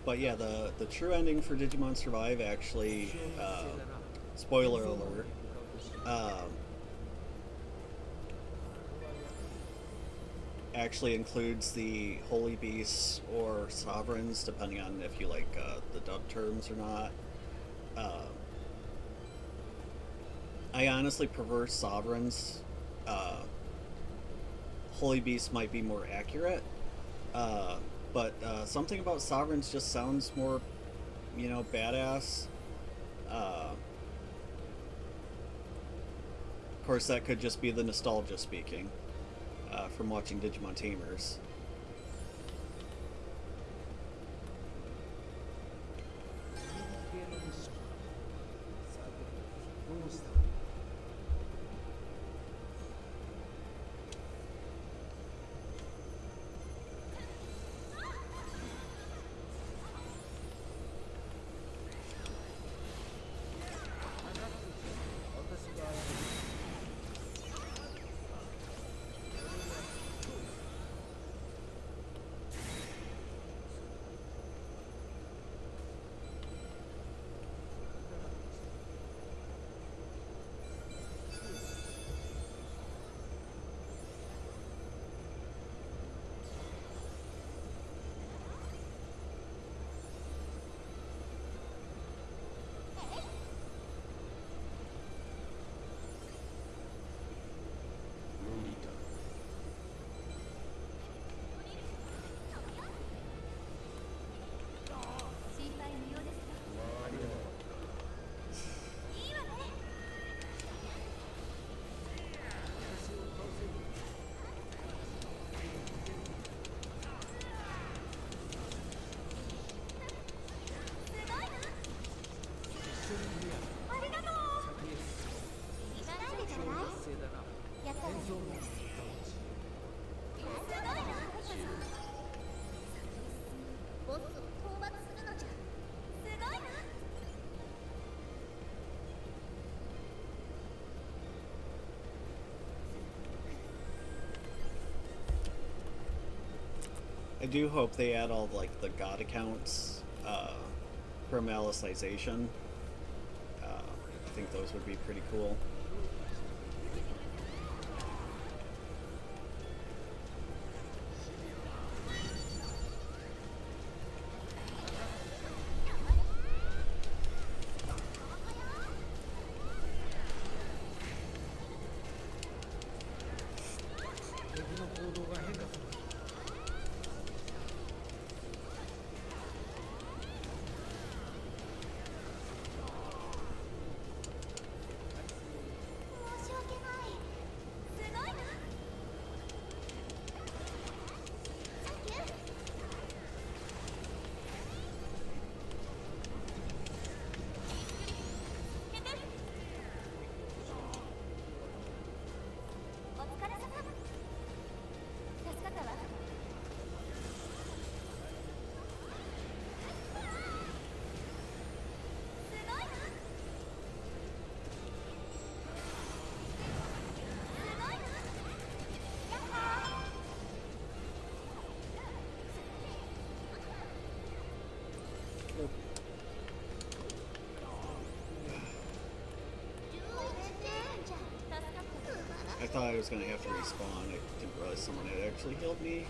But yeah, the true ending for Digimon Survive actually, spoiler alert, actually includes the Holy Beasts or Sovereigns, depending on if you like the dub terms or not. I honestly prefer Sovereigns. Holy Beasts might be more accurate. But something about Sovereigns just sounds more, you know, badass. Of course, that could just be the nostalgia speaking from watching Digimon Tamers. I do hope they add all like the god accounts from Alicization. I think those would be pretty cool. I thought I was going to have to respawn. I didn't realize someone had actually healed me.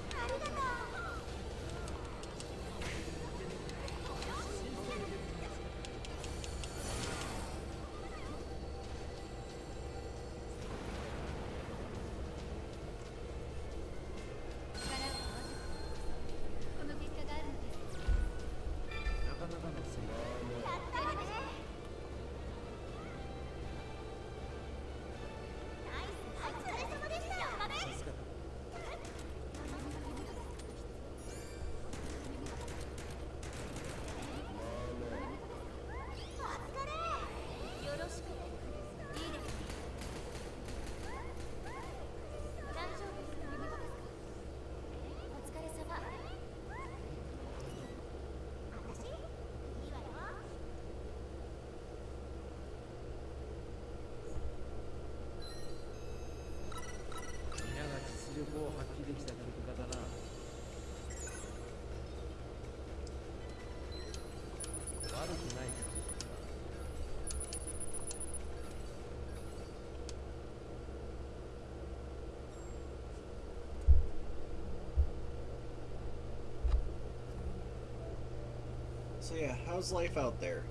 So yeah, how's life out there?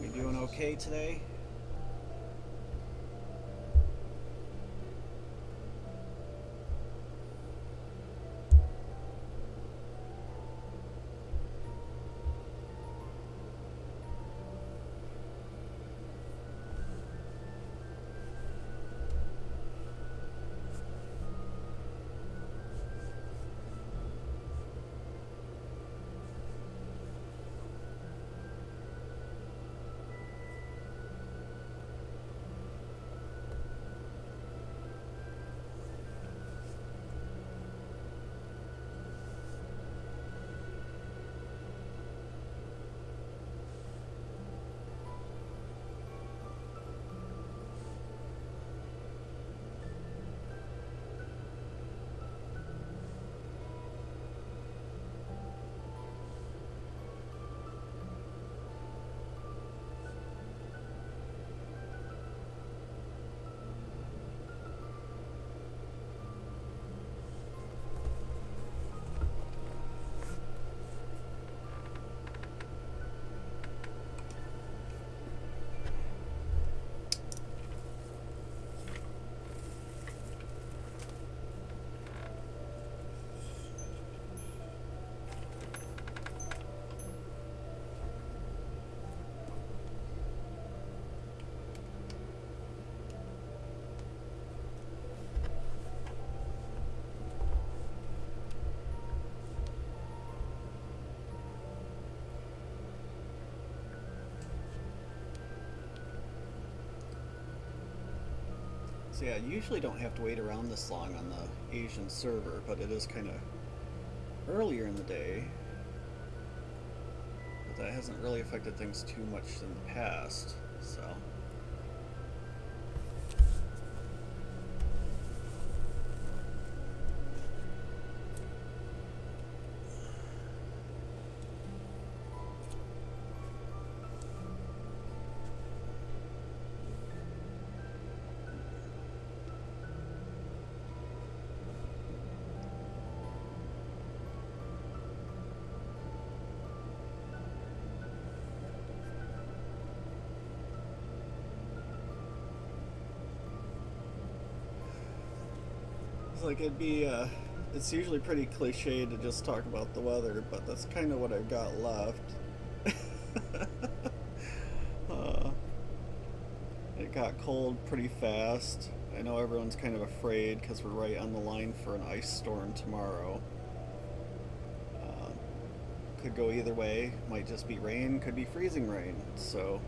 You doing okay today? So yeah, I usually don't have to wait around this long on the Asian server, but it is kind of earlier in the day, but that hasn't really affected things too much in the past, so. Like it'd be, it's usually pretty cliche to just talk about the weather, but that's kind of what I've got left. uh, it got cold pretty fast. I know everyone's kind of afraid because we're right on the line for an ice storm tomorrow. Could go either way. Might just be rain, could be freezing rain. So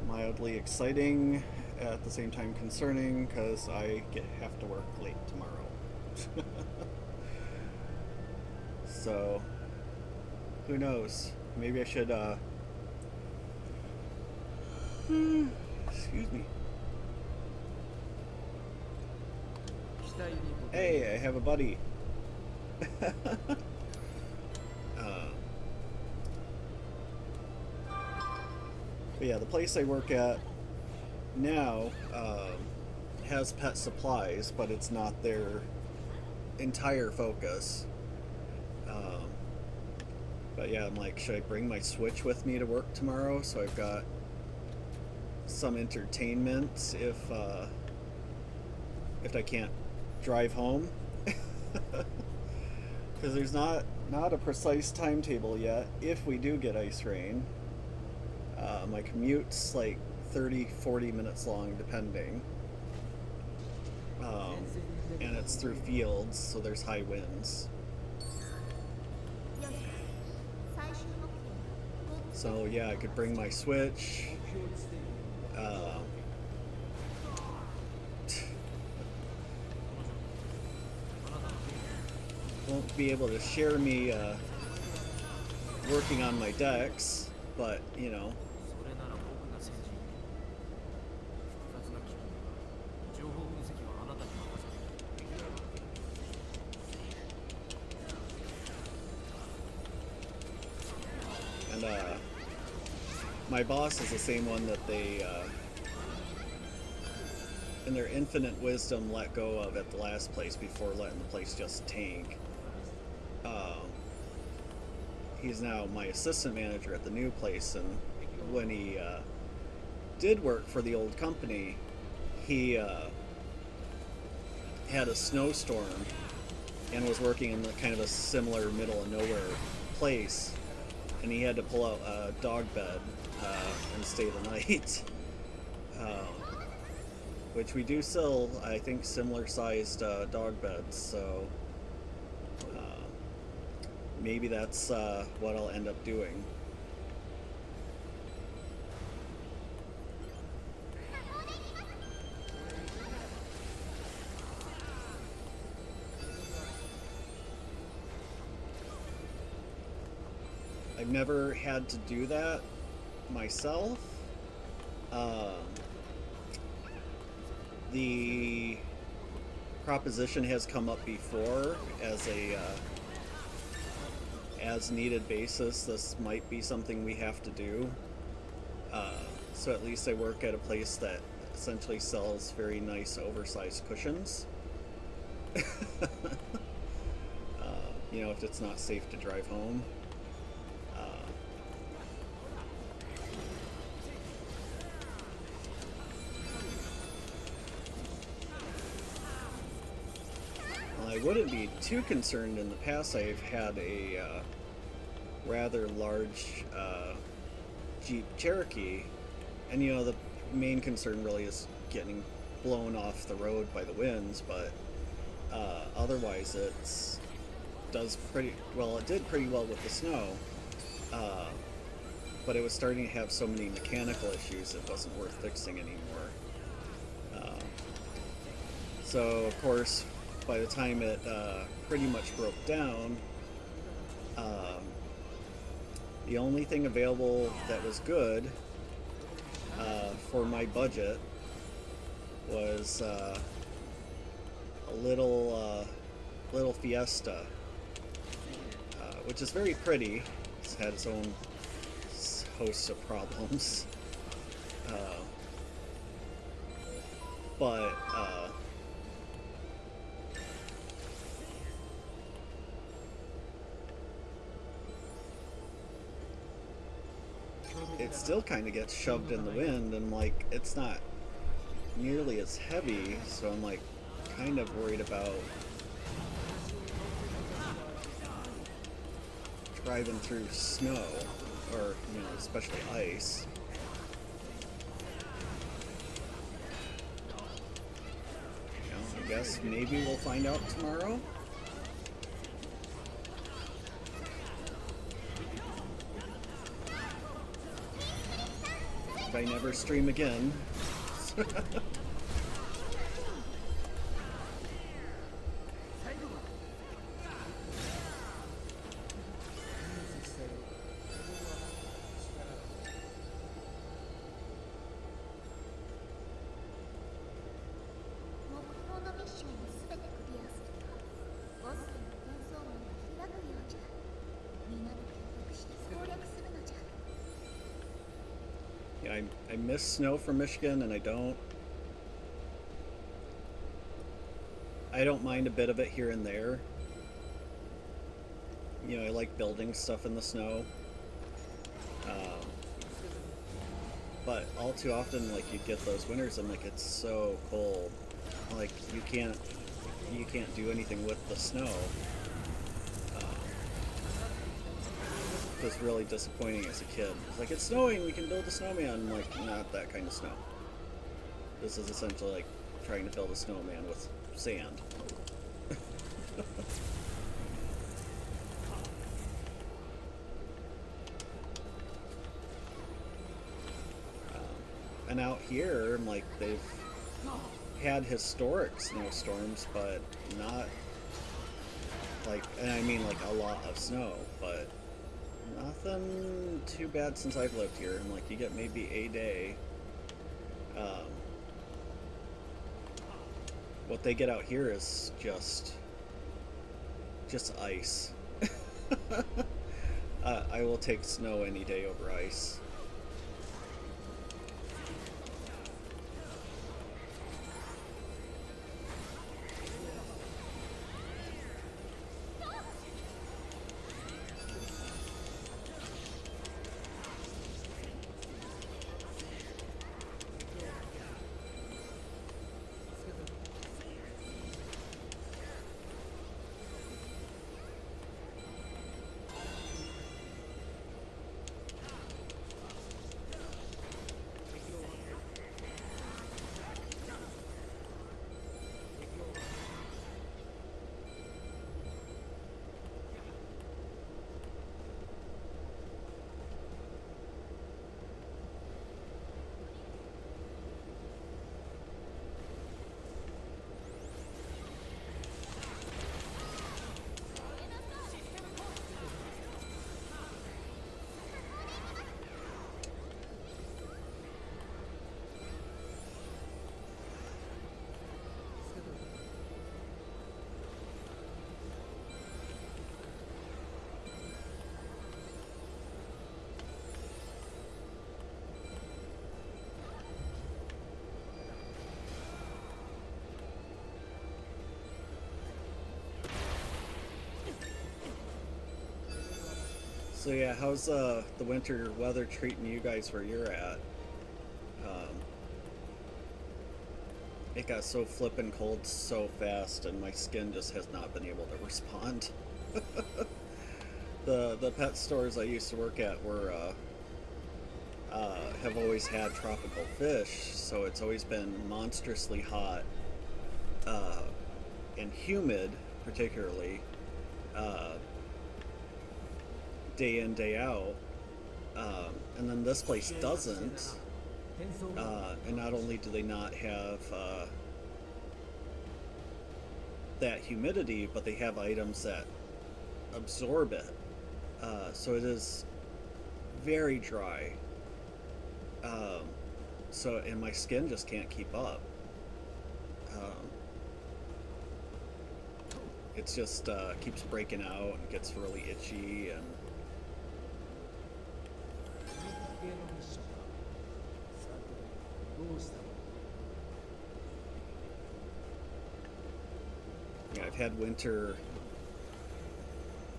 mildly exciting, at the same time concerning, because I have to work late tomorrow. So, who knows? Maybe I should, excuse me. Hey, I have a buddy. But yeah, the place I work at now has pet supplies, but it's not their entire focus. But yeah, I'm like, should I bring my Switch with me to work tomorrow so I've got some entertainment if I can't drive home? Because there's not a precise timetable yet if we do get ice rain. My commute's like 30-40 minutes long depending, and it's through fields, so there's high winds. So yeah, I could bring my Switch. Won't be able to share me working on my decks, but you know. And my boss is the same one that they, in their infinite wisdom, let go of at the last place before letting the place just tank. He's now my assistant manager at the new place, and when he did work for the old company, he had a snowstorm and was working in kind of a similar middle of nowhere place, and he had to pull out a dog bed and stay the night. Which we do sell, I think, similar sized dog beds, so maybe that's what I'll end up doing. I've never had to do that myself. The proposition has come up before as a as needed basis. This might be something we have to do. So at least I work at a place that essentially sells very nice oversized cushions. You know, if it's not safe to drive home. I wouldn't be too concerned. In the past, I've had a rather large Jeep Cherokee, and you know, the main concern really is getting blown off the road by the winds, but otherwise does pretty well. It did pretty well with the snow, but it was starting to have so many mechanical issues it wasn't worth fixing anymore. So of course, by the time it pretty much broke down, um, the only thing available that was good for my budget was a little Fiesta, which is very pretty. It's had its own host of problems, but it still kind of gets shoved in the wind, and like it's not nearly as heavy, so I'm like kind of worried about driving through snow, or especially ice. I guess maybe we'll find out tomorrow. If I never stream again. Yeah, I miss snow from Michigan, and I don't mind a bit of it here and there. I like building stuff in the snow. But all too often, like, you get those winters and like it's so cold, like you can't do anything with the snow. It was really disappointing as a kid. It's like, it's snowing, we can build a snowman. I'm like, not that kind of snow. This is essentially like trying to build a snowman with sand. And out here, like, they've had historic snowstorms, but not like, and I mean like a lot of snow, but nothing too bad since I've lived here. And like, you get maybe a day. What they get out here is just ice. I will take snow any day over ice. So yeah, how's the winter weather treating you guys where you're at? It got so flippin' cold so fast, and my skin just has not been able to respond. The pet stores I used to work at were have always had tropical fish, so it's always been monstrously hot and humid, particularly. Day in, day out, and then this place doesn't. And not only do they not have that humidity, but they have items that absorb it. So it is very dry. Um, and my skin just can't keep up. Um, it's just keeps breaking out and gets really itchy and yeah, I've had winter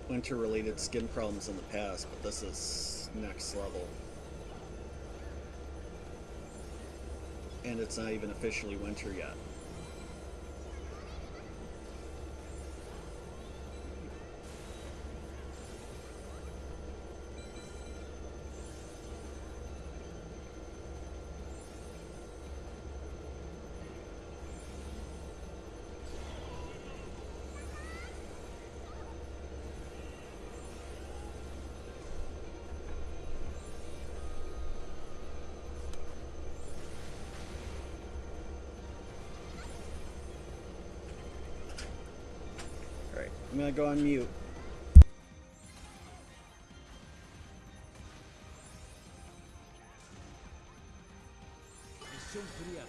related skin problems in the past, but this is next level. And it's not even officially winter yet. Alright, I'm gonna go on mute. ミッションクリアだ。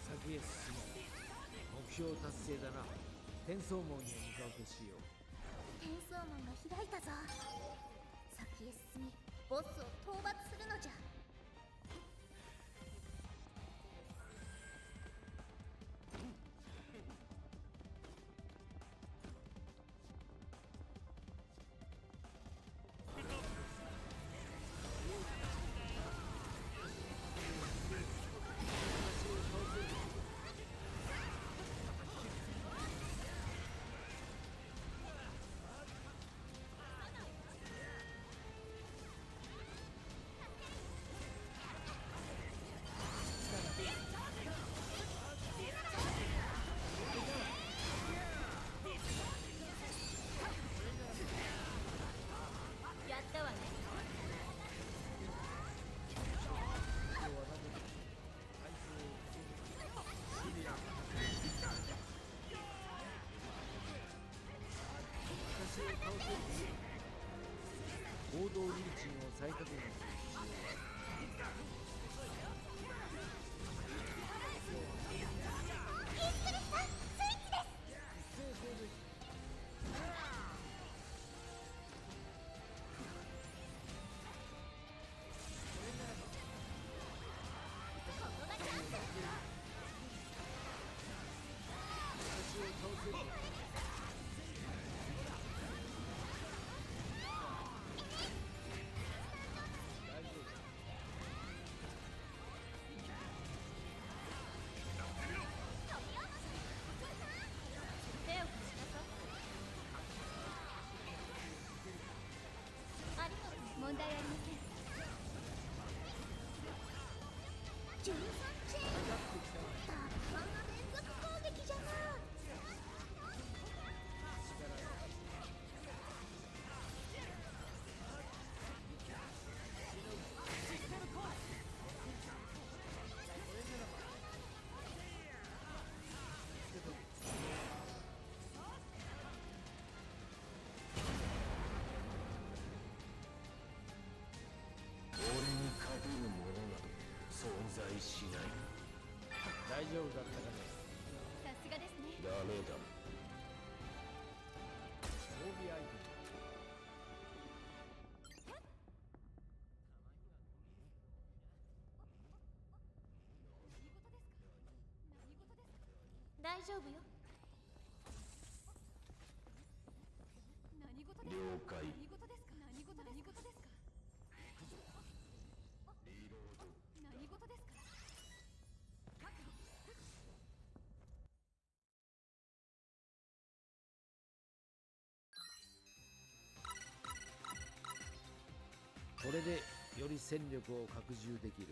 先へ進もう。目標達成だな。転送門に向かうとしよう。転送門が開いたぞ。先へ進み、ボスを討伐するのじゃ。行動リーチンを再確認する。問題ありません。13チェーン。奪還の連続攻撃じゃな。しない。大丈夫だったかね。さすがですね。ダメだ。装備アイテム。大丈夫よ。何事ですか。了解。何事ですか。何事ですか。何事ですか。何事ですか。これでより戦力を拡充できる。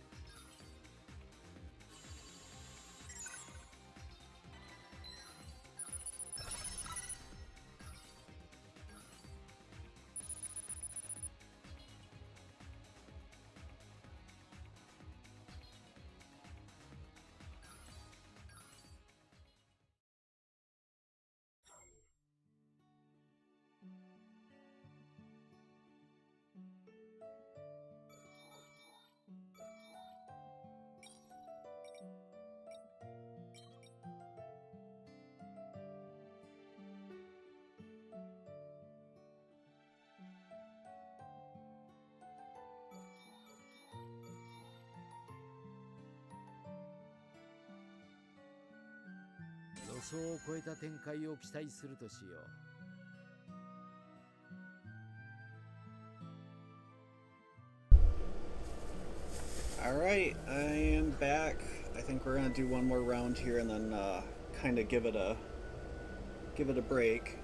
予想を超えた展開を期待するとしよう。Alright, I am back. I think we're gonna do one more round here and then kind of give it a break.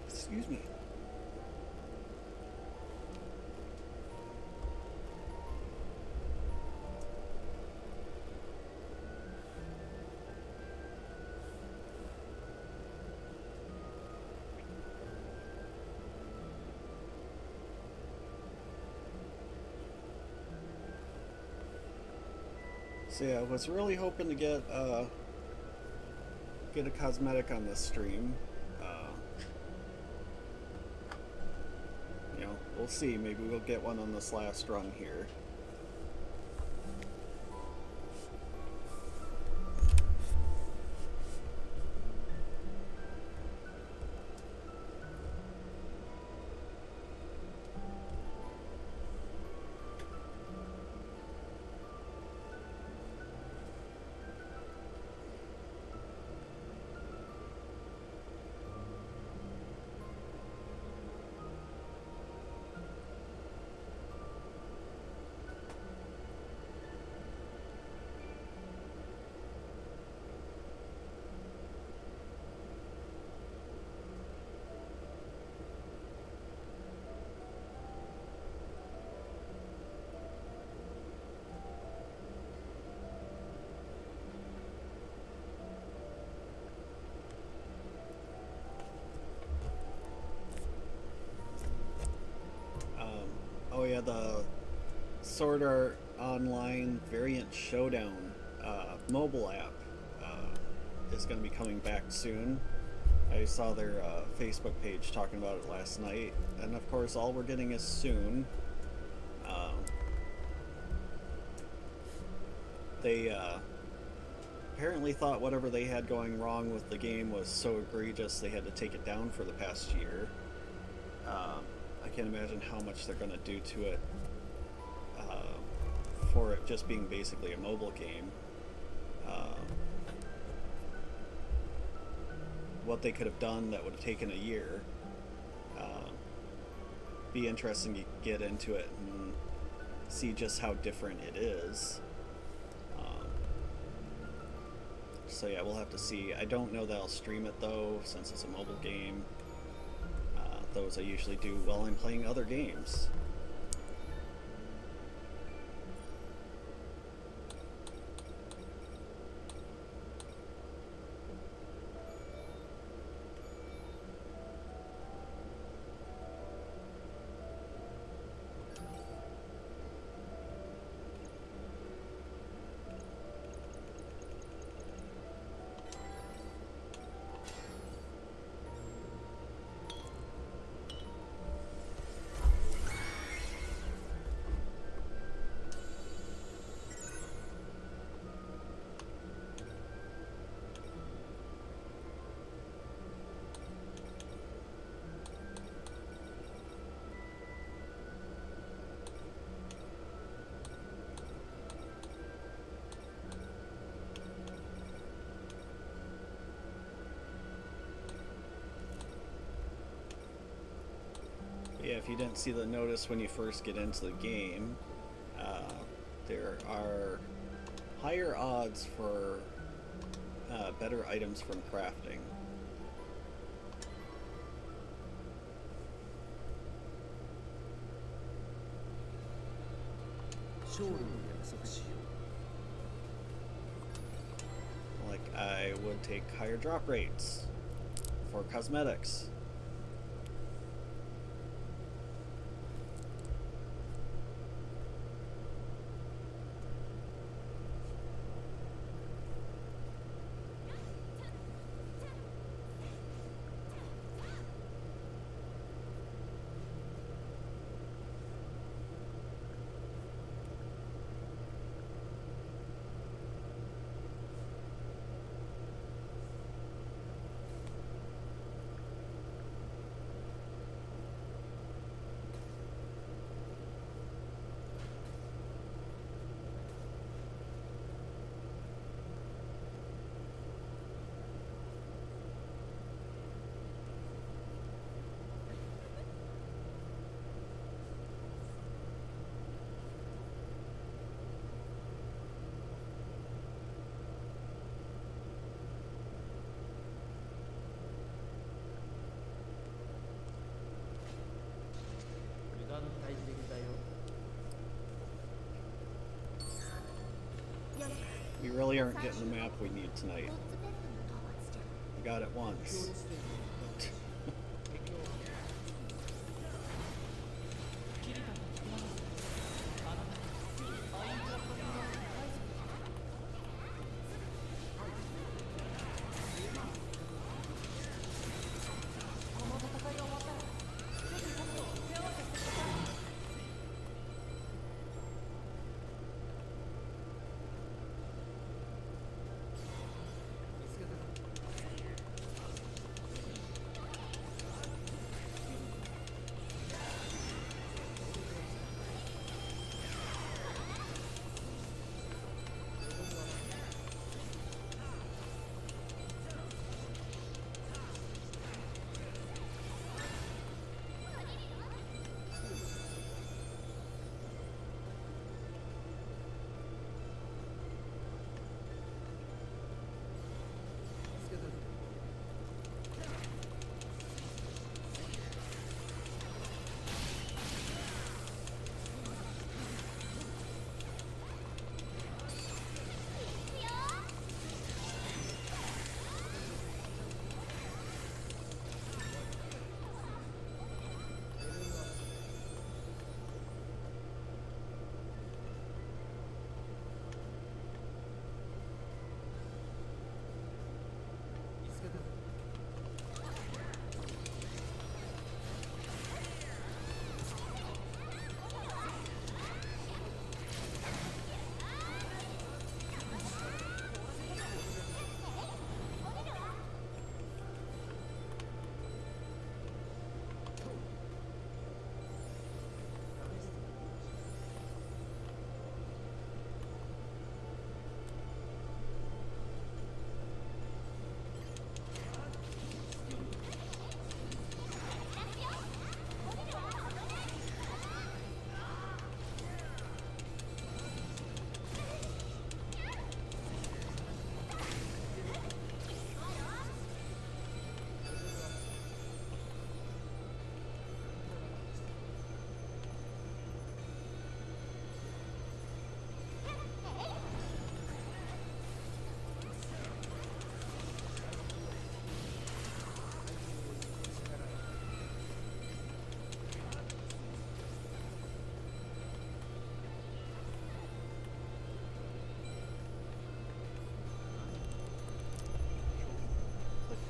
Excuse me. So yeah, I was really hoping to get a cosmetic on this stream. You know, we'll see. Maybe we'll get one on this last run here. Oh yeah, the Sword Art Online Variant Showdown mobile app is going to be coming back soon. I saw their Facebook page talking about it last night, and of course all we're getting is soon. They apparently thought whatever they had going wrong with the game was so egregious they had to take it down for the past year. I can't imagine how much they're going to do to it for it just being basically a mobile game. What they could have done that would have taken a year. Be interesting to get into it and see just how different it is. So yeah, we'll have to see. I don't know that I'll stream it though, since it's a mobile game. Those I usually do while I'm playing other games. Yeah, if you didn't see the notice when you first get into the game, there are higher odds for better items from crafting. 勝利を約束しよう。 Like, I would take higher drop rates for cosmetics. We really aren't getting the map we need tonight. We got it once.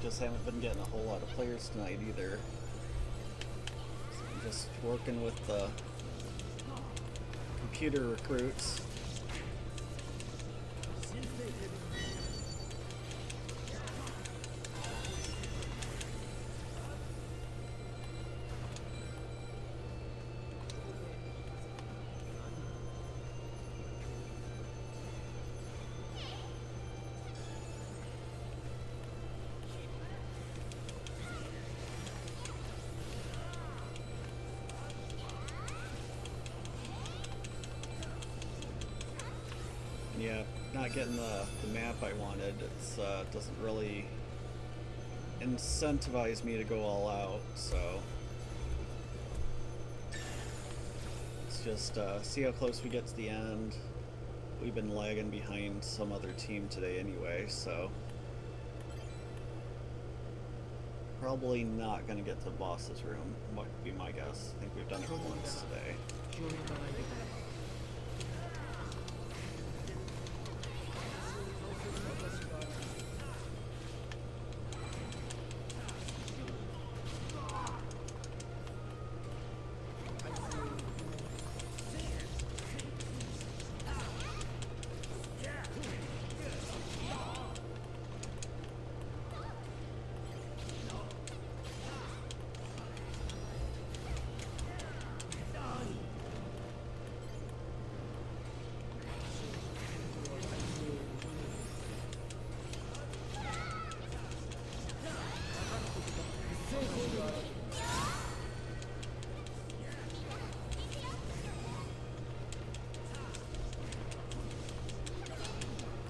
Just haven't been getting a whole lot of players tonight either. So I'm just working with the computer recruits. Yeah, not getting the map I wanted. It's doesn't really incentivize me to go all out, so let's just see how close we get to the end. We've been lagging behind some other team today anyway, so probably not going to get to the boss's room, might be my guess. I think we've done it once today. 気を抜かないでくれ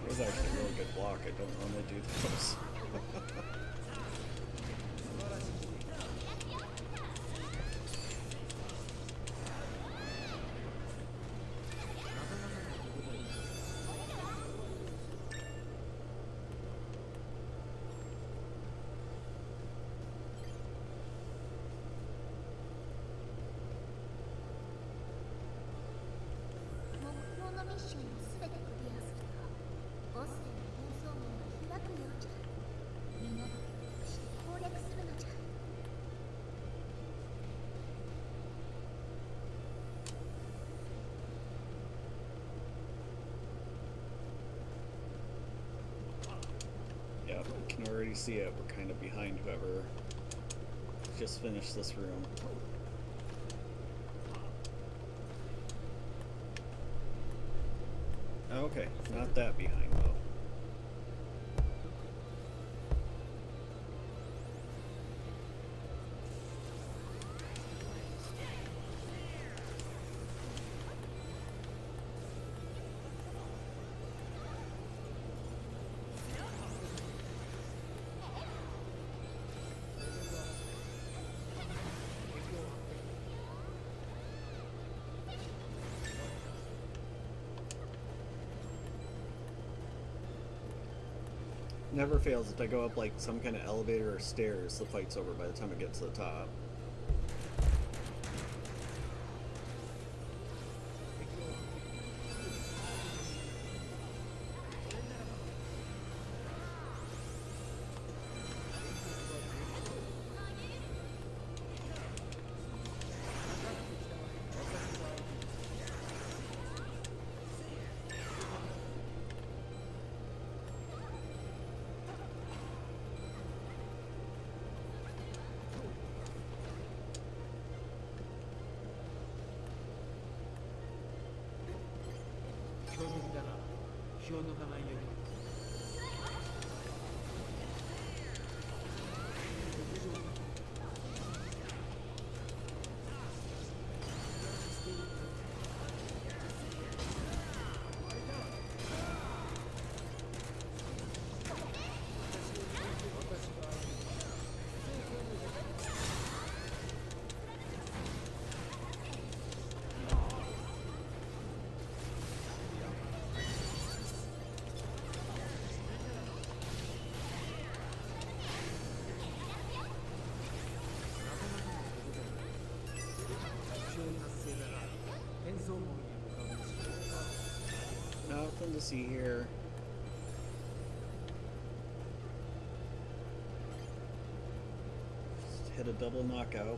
It was actually a really good block. I don't normally do those. Yeah, we can already see it. We're kind of behind whoever just finished this room. Okay, not that behind though. Never fails if I go up like some kind of elevator or stairs, the fight's over by the time it gets to the top. Nothing to see here. Just hit a double knockout.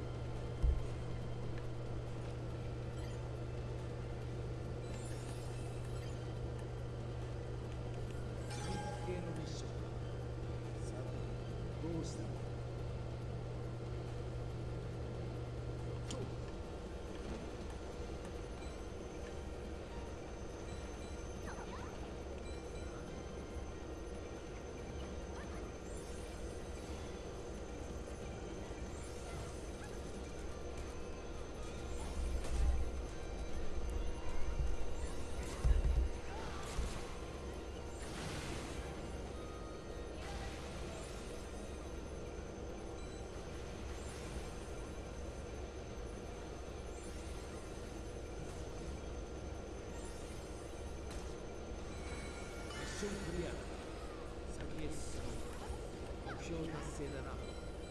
標達成だな。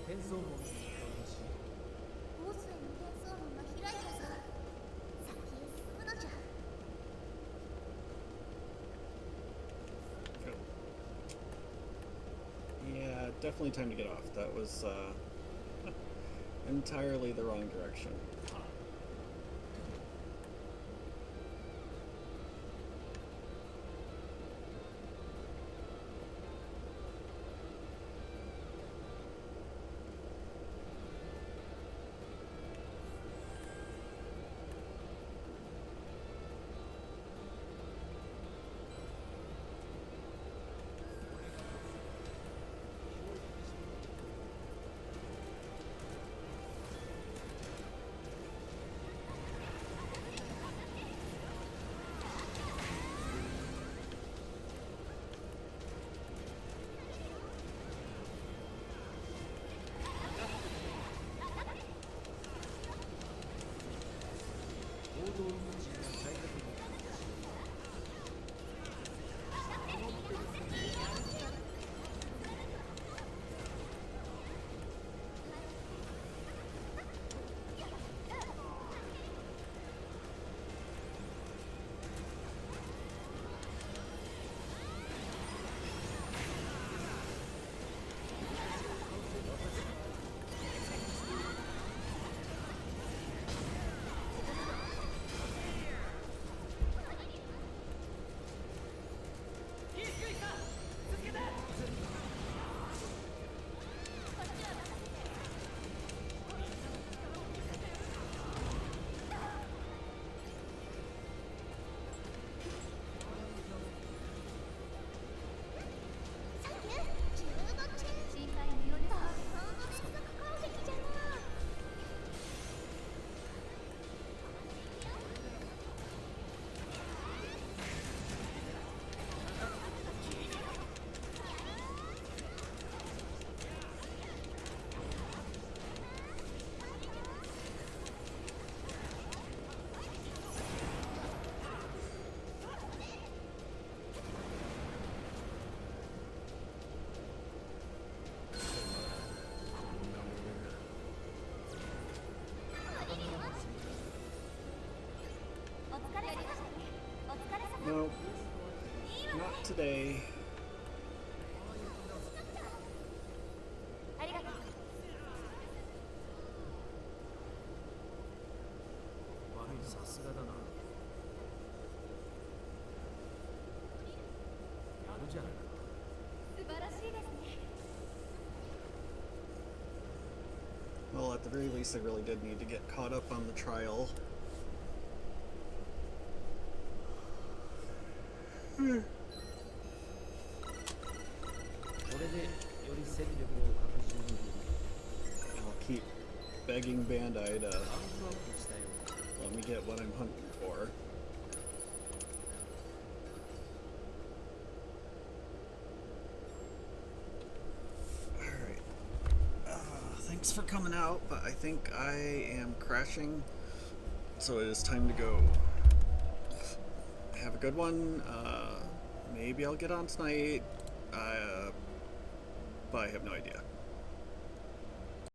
転送門に向かうらしい。ボスへの転送門が開いたぞ。先へ進むのじゃ。Yeah, definitely time to get off. That was entirely the wrong direction. No, not today. ありがとう。悪い、さすがだな。やるじゃないか。素晴らしいですね。 Well, at the very least, I really did need to get caught up on the trial. これでより戦力を拡充できる。 I'll keep begging Bandai to ランクアップしたよ。 let me get what I'm hunting for. Alright. Thanks for coming out, but I think I am crashing, so it is time to go. Have a good one. Maybe I'll get on tonight, but I have no idea.